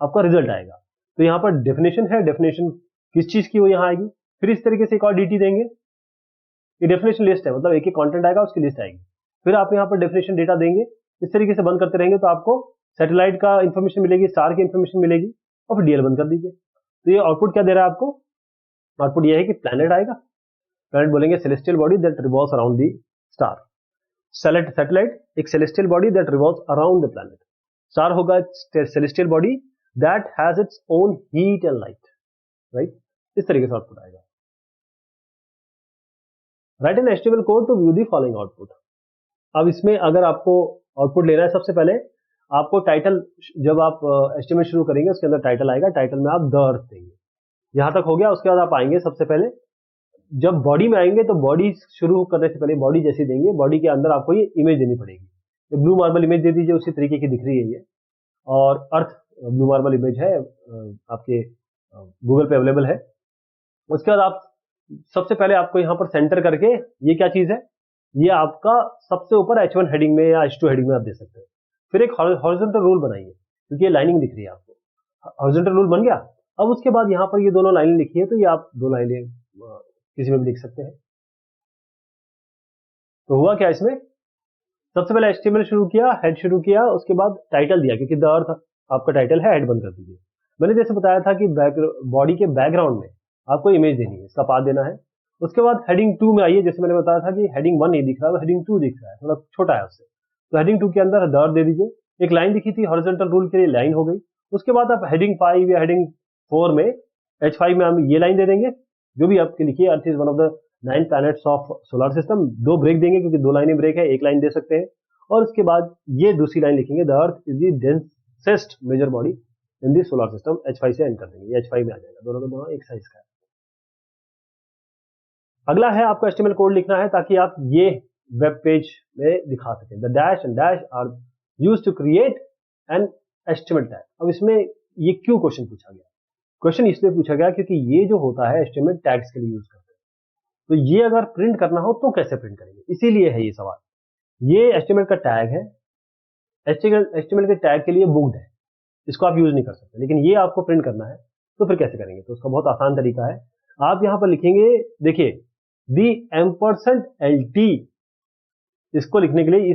आपका रिजल्ट आएगा। तो यहाँ पर डेफिनेशन है, डेफिनेशन किस चीज की वो यहाँ आएगी। फिर इस तरीके से एक और डीटी देंगे, ये डेफिनेशन लिस्ट है, मतलब एक एक कंटेंट आएगा उसकी लिस्ट आएगी। फिर आप यहाँ पर डेफिनेशन डेटा देंगे, इस तरीके से बंद करते रहेंगे तो आपको सैटेलाइट का इंफॉर्मेशन मिलेगी, स्टार की इंफॉर्मेशन मिलेगी, और फिर डीएल बंद कर दीजिए। तो ये आउटपुट क्या दे रहा है आपको? आउटपुट ये है कि प्लैनेट आएगा, प्लैनेट बोलेंगे celestial body that revolves around the star. Satellite एक celestial body that revolves around the planet. Star होगा celestial body that has its own heat and light, right? इस तरीके से आउटपुट आएगा। Write an HTML code to view the following output. अब इसमें अगर आपको आउटपुट लेना है, सबसे पहले आपको टाइटल, जब आप एचटीएमएल शुरू करेंगे उसके अंदर टाइटल आएगा, टाइटल में आप द अर्थ देंगे। यहां तक हो गया। उसके बाद आप आएंगे, सबसे पहले जब बॉडी में आएंगे तो बॉडी शुरू करने से पहले बॉडी जैसी देंगे, बॉडी के अंदर आपको ये इमेज देनी पड़ेगी। तो ब्लू मार्बल इमेज दे दीजिए, उसी तरीके की दिख रही है ये, और अर्थ ब्लू मार्बल इमेज है, आपके गूगल पे अवेलेबल है। उसके बाद आप सबसे पहले आपको यहाँ पर सेंटर करके, ये क्या चीज है, ये आपका सबसे ऊपर H1 हेडिंग में या H2 हेडिंग में आप दे सकते हैं। फिर एक हॉरिजॉन्टल रूल बनाइए, क्योंकि ये लाइनिंग दिख रही है आपको, हॉरिजॉन्टल रूल बन गया। अब उसके बाद यहाँ पर ये दोनों लाइनें लिखी है, तो ये आप दो लाइनें किसी में भी लिख सकते हैं। तो हुआ क्या इसमें, सबसे पहले HTML शुरू किया, हेड शुरू किया, उसके बाद टाइटल दिया, क्योंकि द अर्थ आपका टाइटल है, हेड बंद कर दीजिए। मैंने जैसे बताया था कि बॉडी के बैकग्राउंड में आपको इमेज देनी है, इसका पाथ देना है। उसके बाद हेडिंग 2 में आइए, जैसे मैंने बताया था कि हेडिंग 1 नहीं दिख रहा है, हेडिंग 2 दिख रहा है, थोड़ा छोटा है उससे, तो हेडिंग 2 के अंदर द अर्थ दे दीजिए। एक लाइन दिखी थी हॉरिजॉन्टल रूल के लिए, लाइन हो गई। उसके बाद आप हेडिंग 5 या हेडिंग 4 में, H5 में हम ये लाइन दे देंगे, जो भी आपके लिखिए, earth is one of the 9 planets of solar system. 2 break देंगे, क्योंकि 2 लाइनें ब्रेक है, एक लाइन दे सकते हैं। और उसके बाद ये दूसरी लाइन लिखेंगे, the earth is the densest major body in the solar system. H5 से एंड कर देंगे, ये H5 में आ जाएगा, दोनों का दोनों एक साइज का है। अगला है आपको HTML कोड लिखना है, ताकि आप ये वेब पेज में दिखा सकें। The dash and dash are used to create an HTML tag. अब इसमें ये क्यों क्वेश्चन पूछा गया? क्वेश्चन इसलिए पूछा गया क्योंकि ये जो होता है HTML टैग्स के लिए यूज करते हैं, तो ये अगर प्रिंट करना हो तो कैसे प्रिंट करेंगे, इसीलिए है ये सवाल। ये HTML का टैग है, HTML के टैग के लिए बुक्ड है, इसको आप यूज नहीं कर सकते, लेकिन ये आपको प्रिंट करना है तो फिर कैसे करेंगे? तो उसका बहुत आसान तरीका है। आप यहां पर लिखेंगे, देखिए दी %LT, इसको लिखने के लिए,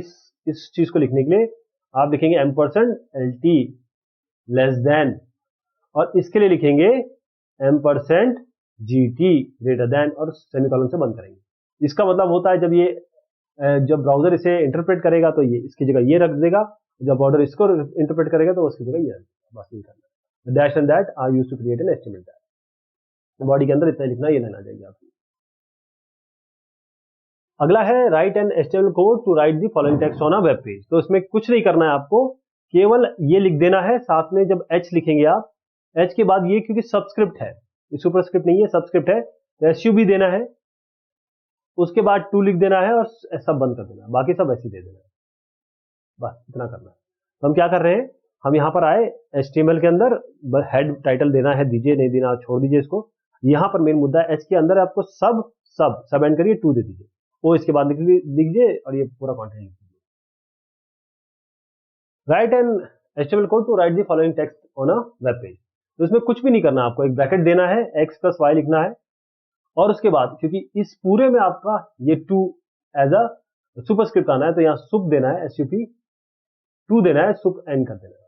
इस चीज को लिखने के लिए आप लिखेंगे %LT लेस देन, और इसके लिए लिखेंगे %GT ग्रेटर देन, और सेमीकोलन से बंद करेंगे। इसका मतलब होता है जब ब्राउजर इसे इंटरप्रेट करेगा तो ये इसकी जगह ये रख देगा, जब ब्राउजर इसको इंटरप्रेट करेगा तो उसकी जगह ये रख देगा। बस ये करना। Dash and that are used to create an HTML tag. Body के अंदर इतना लिखना, ये लेना चाहिए आपको। अगला है write an HTML code to write the following text on a web page. तो इसमें कुछ नहीं करना है आपको, केवल ये लिख देना है। साथ में जब एच लिखेंगे आप, एच के बाद ये क्योंकि सबस्क्रिप्ट है, ये सुपरस्क्रिप्ट नहीं है, सबस्क्रिप्ट है, तो SUB देना है, उसके बाद 2 लिख देना है और सब बंद कर देना है, बाकी सब ऐसे दे देना है। बस इतना करना है। तो हम क्या कर रहे हैं, हम यहाँ पर आए HTML के अंदर, हेड टाइटल देना है, दीजिए, नहीं देना छोड़ दीजिए इसको। यहाँ पर मेन मुद्दा है, एच के अंदर आपको सब एंड करिए, 2 दे दीजिए, वो इसके बाद लिख दीजिए और ये पूरा कॉन्टेंट लिख दीजिए। Write an HTML code to write the following text on a web page. तो इसमें कुछ भी नहीं करना, आपको एक ब्रैकेट देना है, x + y लिखना है, और उसके बाद क्योंकि इस पूरे में आपका ये 2 एज अ सुपरस्क्रिप्ट आना है, तो यहाँ सुप देना है, SUP 2 देना है, सुप एंड कर देना है।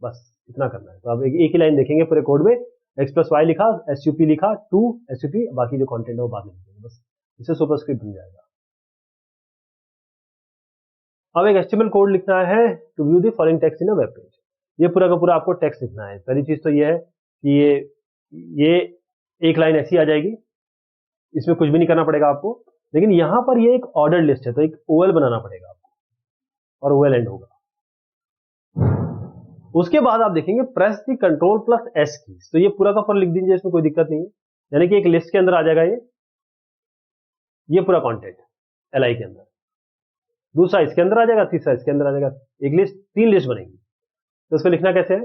बस इतना करना है। तो आप एक ही लाइन देखेंगे पूरे कोड में, x + y लिखा, SUP लिखा, 2 SUP, बाकी जो कंटेंट है वो बाद में लिखेंगे, बस इससे सुपरस्क्रिप्ट बन जाएगा। अब एक HTML कोड लिखना है to view the following text in a web page. ये पूरा का पूरा आपको टेक्स्ट लिखना है। पहली चीज तो ये है कि ये एक लाइन ऐसी आ जाएगी, इसमें कुछ भी नहीं करना पड़ेगा आपको, लेकिन यहां पर ये एक ऑर्डर लिस्ट है, तो एक OL बनाना पड़ेगा आपको, और OL एंड होगा। उसके बाद आप देखेंगे प्रेस द Ctrl+S की, तो ये पूरा का पूरा लिख दीजिए, इसमें कोई दिक्कत नहीं है, यानी कि एक लिस्ट के अंदर आ जाएगा ये पूरा कंटेंट LI के अंदर, दूसरा इसके अंदर आ जाएगा, तीसरा इसके अंदर आ जाएगा, एक लिस्ट, 3 लिस्ट बनेगी। तो इसको लिखना कैसे है,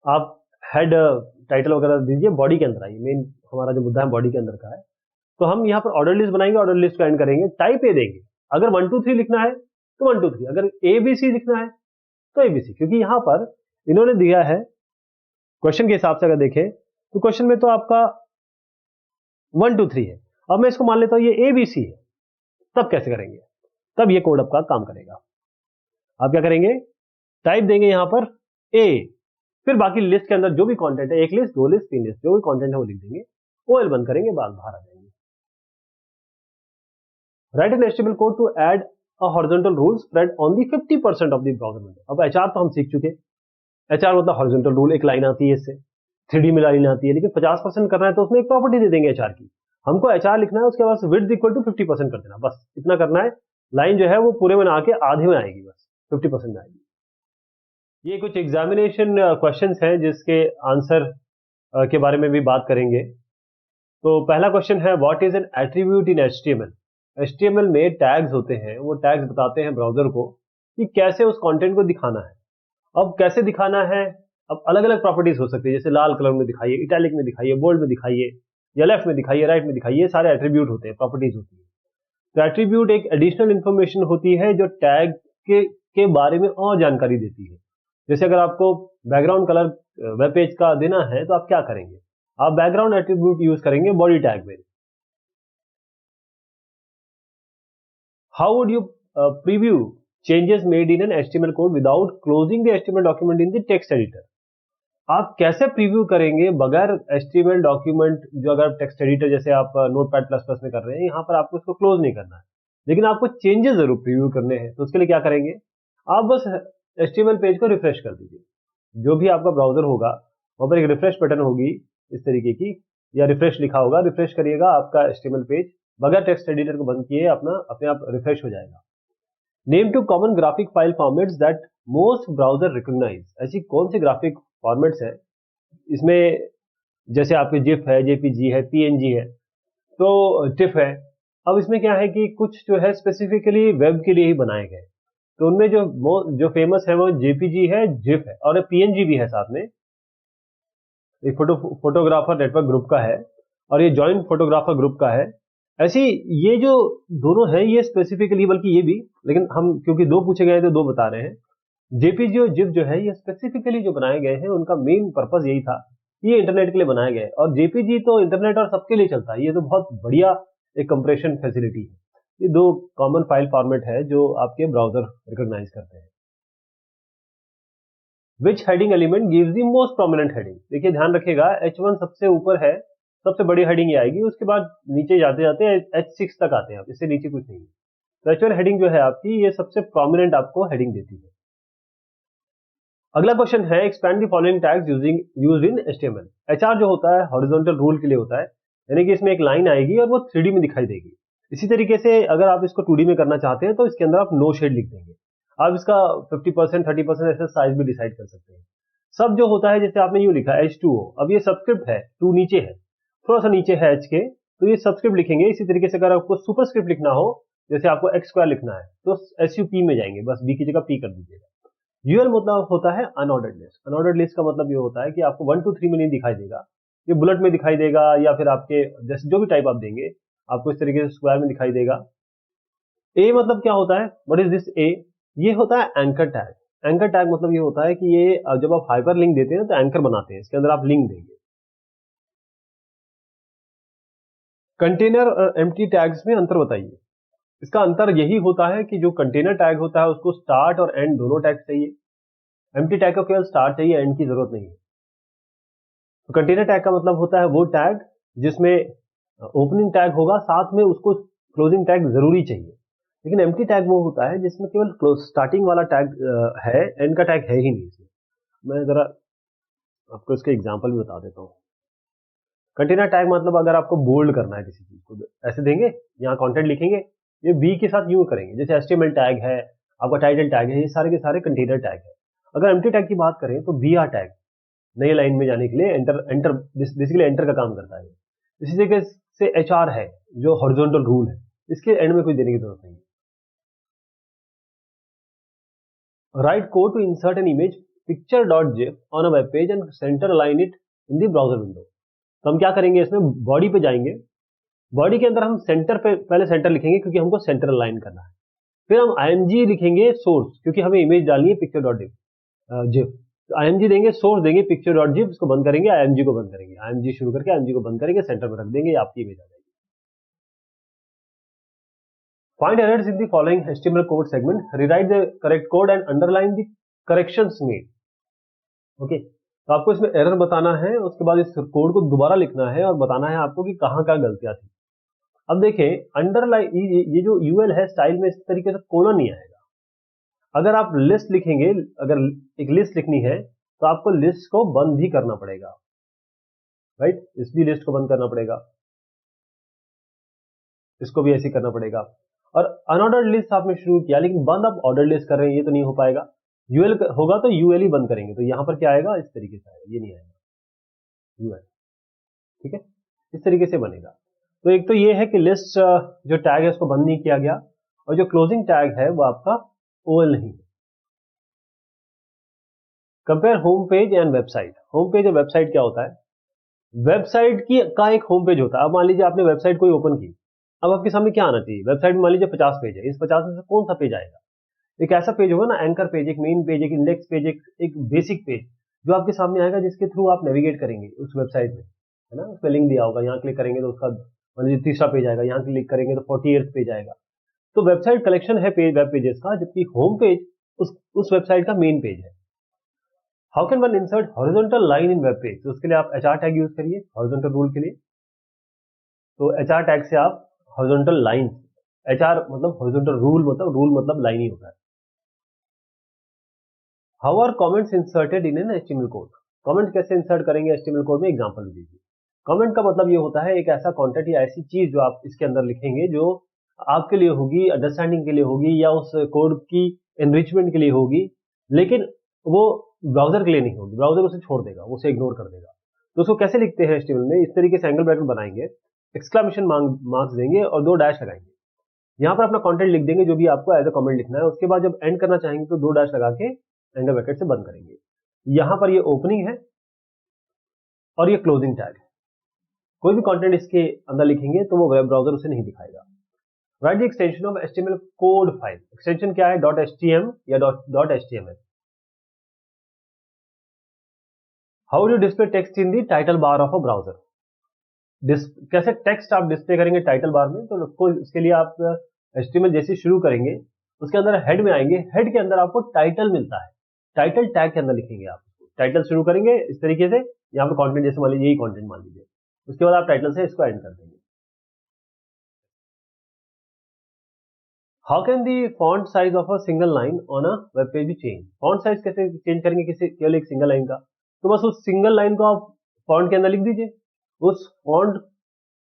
आप हेड टाइटल वगैरह दीजिए, बॉडी के अंदर आइए, मेन हमारा जो मुद्दा है बॉडी के अंदर का है। तो हम यहाँ पर ऑर्डर लिस्ट बनाएंगे, ऑर्डर लिस्ट को एंड करेंगे, टाइप ए देंगे, अगर 1 2 3 लिखना है तो 1 2 3, अगर ABC लिखना है तो ABC, क्योंकि यहाँ पर इन्होंने दिया है क्वेश्चन के हिसाब से, अगर देखें तो क्वेश्चन में तो आपका 1 2 3 है, अब मैं इसको मान लेता हूँ ये ABC है, तब कैसे करेंगे, तब ये कोड आपका काम करेगा। आप क्या करेंगे, टाइप देंगे यहाँ पर A, फिर बाकी लिस्ट के अंदर जो भी कंटेंट है, 1 लिस्ट 2 लिस्ट 3 लिस्ट जो भी कंटेंट है वो लिख देंगे, OL बंद करेंगे, बाहर आ जाएंगे। Write an HTML code to add a horizontal rule spread on the 50% of the browser window. अब HR तो हम सीख चुके, HR मतलब हॉरिजॉन्टल रूल, एक लाइन आती है इससे, 3D में लाइन आती है, लेकिन 50% करना है तो उसमें एक प्रॉपर्टी दे देंगे HR की, हमको HR लिखना है, उसके बाद विड्थ इक्वल टू 50% कर देना, बस इतना करना है। लाइन जो है वो पूरे में ना आके आधे में आएगी, बस 50% में आएगी। ये कुछ एग्जामिनेशन क्वेश्चंस हैं जिसके आंसर के बारे में भी बात करेंगे। तो पहला क्वेश्चन है, what is an attribute in HTML। HTML में टैग्स होते हैं, वो टैग्स बताते हैं ब्राउजर को कि कैसे उस कंटेंट को दिखाना है। अब कैसे दिखाना है, अब अलग अलग प्रॉपर्टीज हो सकती है, जैसे लाल कलर में दिखाइए, इटैलिक में दिखाइए, बोल्ड में दिखाइए, या लेफ्ट में दिखाइए, राइट में दिखाइए, सारे एट्रीब्यूट होते हैं, प्रॉपर्टीज होती है। तो एट्रीब्यूट एक एडिशनल इंफॉर्मेशन होती है जो टैग के बारे में और जानकारी देती है। जैसे अगर आपको बैकग्राउंड कलर वेब पेज का देना है तो आप क्या करेंगे, आप बैकग्राउंड एट्रीब्यूट यूज करेंगे बॉडी टैग में। How would you preview changes made in an HTML code without closing the HTML document in the text editor. आप कैसे प्रीव्यू करेंगे बगैर HTML डॉक्यूमेंट, जो अगर टेक्स्ट एडिटर जैसे आप Notepad++ में कर रहे हैं, यहाँ पर आपको इसको क्लोज नहीं करना है, लेकिन आपको चेंजेस जरूर प्रीव्यू करने हैं। तो उसके लिए क्या करेंगे, आप बस HTML पेज को रिफ्रेश कर दीजिए, जो भी आपका ब्राउजर होगा वहां पर एक रिफ्रेश बटन होगी इस तरीके की, या रिफ्रेश लिखा होगा, रिफ्रेश करिएगा, आपका HTML पेज बगैर टेक्स्ट एडिटर को बंद किए अपने आप रिफ्रेश हो जाएगा। Name two common graphic file formats that most browser recognize. ऐसी कौन सी ग्राफिक फॉर्मेट्स है इसमें, जैसे आपके जिफ है, JPG है, PNG है, तो टिफ है। अब इसमें क्या है कि कुछ जो है स्पेसिफिकली वेब के लिए ही बनाए गए, तो उनमें जो फेमस है वो JPG है, जिफ है, और PNG भी है साथ में। एक फोटोग्राफर नेटवर्क ग्रुप का है और ये जॉइंट फोटोग्राफर ग्रुप का है। ऐसी ये जो दोनों है ये स्पेसिफिकली, बल्कि ये भी, लेकिन हम क्योंकि 2 पूछे गए तो 2 बता रहे हैं। JPG और जिफ जो है ये स्पेसिफिकली जो बनाए गए हैं, उनका मेन पर्पस यही था, ये इंटरनेट के लिए बनाए गए, और JPG तो इंटरनेट और सबके लिए चलता है, ये तो बहुत बढ़िया एक कंप्रेशन फैसिलिटी है। ये दो कॉमन फाइल फॉर्मेट है जो आपके ब्राउजर रिकॉग्नाइज करते हैं। Which heading element gives the most prominent heading. देखिए ध्यान रखिएगा, H1 सबसे ऊपर है, सबसे बड़ी हेडिंग ये आएगी, उसके बाद नीचे जाते जाते H6 तक आते हैं, इससे नीचे कुछ नहीं है। तो H1 हेडिंग जो है आपकी, ये सबसे प्रोमिनेंट आपको हेडिंग देती है। अगला क्वेश्चन है expand the following tags used in HTML। HR जो होता है हॉरिजॉन्टल रूल के लिए होता है, यानी कि इसमें एक लाइन आएगी और वो 3D में दिखाई देगी। इसी तरीके से अगर आप इसको 2D में करना चाहते हैं तो इसके अंदर आप नो शेड लिख देंगे। आप इसका 50% 30% ऐसे साइज भी डिसाइड कर सकते हैं। सब जो होता है, जैसे आपने यूं लिखा H2O, अब ये सबस्क्रिप्ट है, 2 नीचे है, थोड़ा सा नीचे है H के, तो ये सबस्क्रिप्ट लिखेंगे। इसी तरीके से अगर आपको सुपरस्क्रिप्ट लिखना हो, जैसे आपको x² लिखना है, तो SUP में जाएंगे, बस B की जगह P कर दीजिएगा। यूएल मतलब होता है अनऑर्डर्ड लिस्ट। अनऑर्डर्ड लिस्ट का मतलब ये होता है कि आपको 1 2 3 में नहीं दिखाई देगा, ये बुलेट में दिखाई देगा, या फिर आपके जैसे जो भी टाइप आप देंगे आपको इस तरीके से स्क्वायर में दिखाई देगा। ए मतलब क्या होता है, व्हाट इज दिस ए? ये होता है एंकर टैग। एंकर टैग मतलब ये होता है कि ये जब आप हाइपर लिंक देते हैं तो एंकर बनाते हैं, इसके अंदर आप लिंक देंगे। कंटेनर और एम्प्टी टैग्स में अंतर बताइए। इसका अंतर यही होता है कि जो कंटेनर टैग होता है उसको स्टार्ट और एंड दोनों टैग चाहिए, एम्प्टी टैग को केवल स्टार्ट चाहिए, एंड की जरूरत नहीं है। तो कंटेनर टैग का मतलब होता है वो टैग जिसमें ओपनिंग टैग होगा, साथ में उसको क्लोजिंग टैग जरूरी चाहिए। लेकिन एम्प्टी टैग वो होता है जिसमें केवल स्टार्टिंग वाला टैग है, एंड का टैग है ही नहीं इसमें। मैं जरा आपको इसके एग्जांपल भी बता देता हूँ। कंटेनर टैग मतलब अगर आपको बोल्ड करना है किसी चीज को, ऐसे देंगे, यहाँ कंटेंट लिखेंगे, ये बी के साथ यूं करेंगे, जैसे HTML टैग है, आपका टाइटल टैग है, ये सारे के सारे कंटेनर टैग है। अगर एम्प्टी टैग की बात करें तो BR टैग नई लाइन में जाने के लिए एंटर बेसिकली एंटर का काम करता है। इसी तरीके से HR है जो हॉरिजॉन्टल रूल है, इसके एंड में कोई देने की जरूरत नहीं है। Write code to insert an image picture.gif on a web page and centre align it in the browser window. तो हम क्या करेंगे, इसमें बॉडी पे जाएंगे, बॉडी के अंदर हम सेंटर पे पहले सेंटर लिखेंगे क्योंकि हमको सेंटर अलाइन करना है। फिर हम IMG लिखेंगे सोर्स, क्योंकि हमें इमेज डालनी है picture.gif। IMG देंगे, सोर्स देंगे picture.gif, इसको बंद करेंगे, IMG को बंद करेंगे, IMG शुरू करके IMG को बंद करेंगे, सेंटर में रख देंगे, आपकी इमेज आ जाएगी। Find errors in the following HTML code segment, rewrite the correct code and underline the corrections made. Okay, तो आपको इसमें एरर बताना है, उसके बाद इस कोड को दोबारा लिखना है और बताना है आपको कि कहाँ कहाँ गलतियां थी। अब देखें, अंडरलाइन ये जो UL है स्टाइल में इस तरीके से कोलन नहीं आएगा। अगर आप लिस्ट लिखेंगे, अगर एक लिस्ट लिखनी है तो आपको लिस्ट को बंद भी करना पड़ेगा, राइट? इस भी लिस्ट को बंद करना पड़ेगा, इसको भी ऐसे ही करना पड़ेगा। और अनऑर्डर्ड लिस्ट आपने शुरू किया लेकिन बंद आप ऑर्डर लिस्ट कर रहे हैं, ये तो नहीं हो पाएगा। UL होगा तो UL ही बंद करेंगे, तो यहां पर क्या आएगा, इस तरीके से आएगा, ये नहीं आएगा UL। ठीक है, इस तरीके से बनेगा। तो एक तो ये है कि लिस्ट जो टैग है उसको बंद नहीं किया गया, और जो क्लोजिंग टैग है वो आपका OL नहीं है। Compare home page and website. Home page और वेबसाइट क्या होता है? वेबसाइट की का एक होम पेज होता है। अब मान लीजिए आपने वेबसाइट कोई ओपन की, अब आपके सामने क्या आना चाहिए? वेबसाइट में मान लीजिए 50 पेज है, इस 50 में से कौन सा पेज आएगा? एक ऐसा पेज होगा ना, एंकर पेज, एक मेन पेज, एक इंडेक्स पेज, एक बेसिक पेज जो आपके सामने आएगा, जिसके थ्रू आप नेविगेट करेंगे उस वेबसाइट में, है ना? उसमें लिंक दिया होगा, यहाँ क्लिक करेंगे तो उसका मान लीजिए तीसरा पेज आएगा, यहाँ क्लिक करेंगे तो 48th पेज आएगा। तो वेबसाइट कलेक्शन है पेज, वेब पेजेस का, जबकि होम पेज उस वेबसाइट का मेन पेज है। How can one insert horizontal line in web page? तो उसके लिए आप HR टैग यूज करिए हॉरिजॉन्टल रूल के लिए। तो HR टैग से आप हॉरिजॉन्टल लाइन, HR मतलब हॉरिजॉन्टल रूल मतलब लाइन ही होता है। How are comments inserted in an HTML code? Comment कैसे इंसर्ट करेंगे HTML कोड में, एग्जांपल दीजिए। कमेंट का मतलब ये होता है एक ऐसा कंटेंट या ऐसी चीज जो आप इसके अंदर लिखेंगे जो आपके लिए होगी, अंडरस्टैंडिंग के लिए होगी, या उस कोड की एनरिचमेंट के लिए होगी, लेकिन वो ब्राउजर के लिए नहीं होगी। ब्राउजर उसे छोड़ देगा, उसे इग्नोर कर देगा। तो उसको कैसे लिखते हैं HTML में? इस तरीके से एंगल ब्रैकेट बनाएंगे, एक्सक्लेमेशन मार्क्स देंगे और 2 डैश लगाएंगे। यहाँ पर अपना कंटेंट लिख देंगे जो भी आपको एज अ कमेंट लिखना है। उसके बाद जब एंड करना चाहेंगे तो 2 डैश लगा के एंगल ब्रैकेट से बंद करेंगे। यहाँ पर ये ओपनिंग है और ये क्लोजिंग टैग है। कोई भी कंटेंट इसके अंदर लिखेंगे तो वो वेब ब्राउजर उसे नहीं दिखाएगा। Right the extension of HTML code file. Extension क्या है? .htm या .html। How do display text in the title bar of a browser? कैसे टेक्स्ट आप डिस्प्ले करेंगे टाइटल बार में? तो उसको इसके लिए आप HTML जैसे शुरू करेंगे उसके अंदर हेड में आएंगे, हेड के अंदर आपको टाइटल मिलता है, टाइटल टैग के अंदर लिखेंगे आप। टाइटल शुरू करेंगे इस तरीके से, यहाँ पे कंटेंट जैसे मान लीजिए यही कंटेंट मान लीजिए, उसके बाद आप टाइटल से इसको एंड कर देंगे। How can the font size of a single line on a web page B change? Font size कैसे चेंज करेंगे किसी केवल एक सिंगल लाइन का? तो बस उस सिंगल लाइन को आप फॉन्ट के अंदर लिख दीजिए, उस फॉन्ट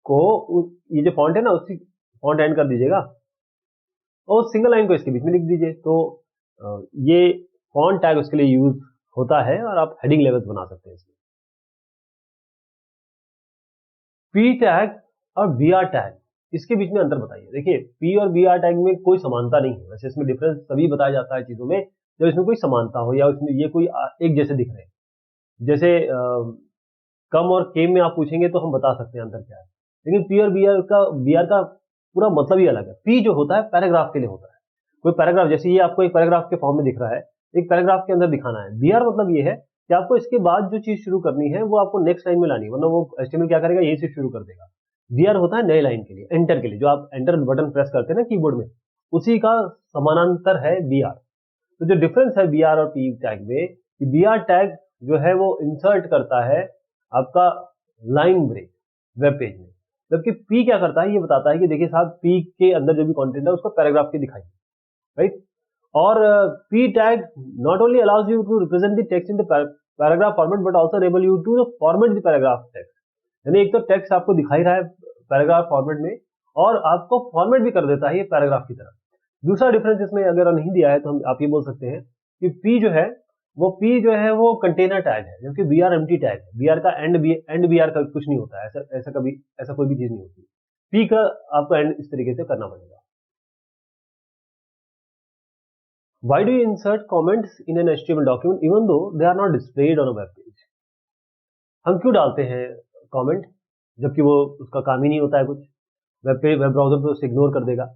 को ये जो फॉन्ट है ना उसकी फॉन्ट एंड कर दीजिएगा और सिंगल लाइन को इसके बीच में लिख दीजिए। तो ये फॉन्ट टैग उसके लिए यूज होता है और आप हेडिंग लेवल्स बना सकते हैं इसमें। पी टैग और वी आर टैग, इसके बीच में अंतर बताइए। देखिए पी और वी आर टैग में कोई समानता नहीं है, वैसे इसमें डिफरेंस तभी बताया जाता है चीजों में जब इसमें कोई समानता हो या उसमें ये कोई एक जैसे दिख रहे हैं। जैसे कम और केम में आप पूछेंगे तो हम बता सकते हैं अंतर क्या है, लेकिन पी और वी आर का पूरा मतलब ही अलग है। पी जो होता है पैराग्राफ के लिए होता है, कोई पैराग्राफ जैसे ये आपको एक पैराग्राफ के फॉर्म में दिख रहा है, एक पैराग्राफ के अंदर दिखाना है। वी आर मतलब ये है कि आपको इसके बाद जो चीज शुरू करनी है वो आपको नेक्स्ट लाइन में लानी है, वरना वो HTML क्या करेगा यही से शुरू कर देगा। वी आर होता है नए लाइन के लिए, एंटर के लिए, जो आप एंटर बटन प्रेस करते हैं ना कीबोर्ड में, उसी का समानांतर है वी आर। तो जो डिफरेंस है वी आर और पी टैग में, वी आर टैग जो है वो इंसर्ट करता है आपका लाइन ब्रेक वेब पेज में, जबकि पी क्या करता है ये बताता है कि देखिए साहब पी के अंदर जो भी कंटेंट है उसको पैराग्राफ के दिखाइए, राइट। और P tag not only allows you to represent the text in the paragraph format but also enable you to format the paragraph text. यानी एक तो टेक्स्ट आपको दिखाई रहा है पैराग्राफ फॉर्मेट में और आपको फॉर्मेट भी कर देता है ये पैराग्राफ की तरह। दूसरा डिफरेंस इसमें अगर नहीं दिया है तो हम आप ये बोल सकते हैं कि पी जो है वो कंटेनर टैग है, जबकि वी आर एम्प्टी टैग है। वी आर का एंड वी आर का कुछ नहीं होता है, ऐसा कोई भी चीज नहीं होती। पी का आपको एंड इस तरीके से करना पड़ेगा। Why do you insert comments in an HTML document even though they are not displayed on a web page? हम क्यों डालते हैं कमेंट जबकि वो उसका काम ही नहीं होता है कुछ, वेब ब्राउजर तो उसे इग्नोर कर देगा।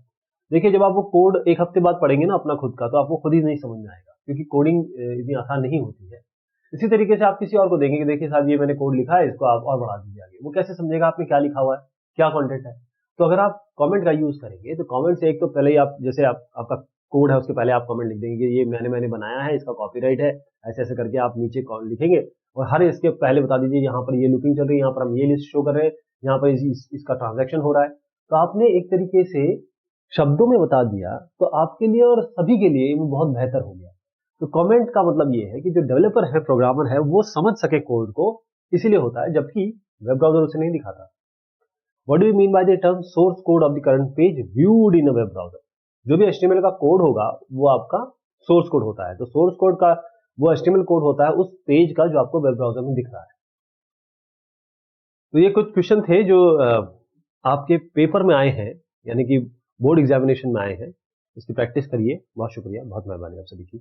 देखिए जब आप वो कोड एक हफ्ते बाद पढ़ेंगे ना अपना खुद का, तो आपको खुद ही नहीं समझ में आएगा, क्योंकि कोडिंग इतनी आसान नहीं होती है। इसी तरीके से आप किसी और को देंगे कि देखिए साहब ये मैंने कोड लिखा है, इसको आप और बढ़ा दीजिए आगे, वो कैसे समझेगा आपने क्या लिखा हुआ है, क्या कंटेंट है। तो अगर आप कमेंट का यूज करेंगे तो कमेंट से एक तो पहले ही आप जैसे आपका कोड है उसके पहले आप कमेंट लिख देंगे कि ये मैंने बनाया है, इसका कॉपीराइट है, ऐसे ऐसे करके आप नीचे लिखेंगे और हर इसके पहले बता दीजिए यहाँ पर ये लुकिंग चल रही है, यहाँ पर हम ये लिस्ट शो कर रहे हैं, यहाँ पर इसका ट्रांजैक्शन हो रहा है। तो आपने एक तरीके से शब्दों में बता दिया तो आपके लिए और सभी के लिए वो बहुत बेहतर हो गया। तो कमेंट का मतलब ये है कि जो डेवलपर है, प्रोग्रामर है, वो समझ सके कोड को, इसीलिए होता है, जबकि वेब ब्राउजर उसे नहीं दिखाता। What do you mean by the term source code of the current page viewed in a web browser? जो भी HTML का कोड होगा वो आपका सोर्स कोड होता है। तो सोर्स कोड का वो HTML कोड होता है उस पेज का जो आपको वेब ब्राउजर में दिख रहा है। तो ये कुछ क्वेश्चन थे जो आपके पेपर में आए हैं, यानी कि बोर्ड एग्जामिनेशन में आए हैं। इसकी प्रैक्टिस करिए। बहुत शुक्रिया, बहुत मेहरबानी आप सभी की।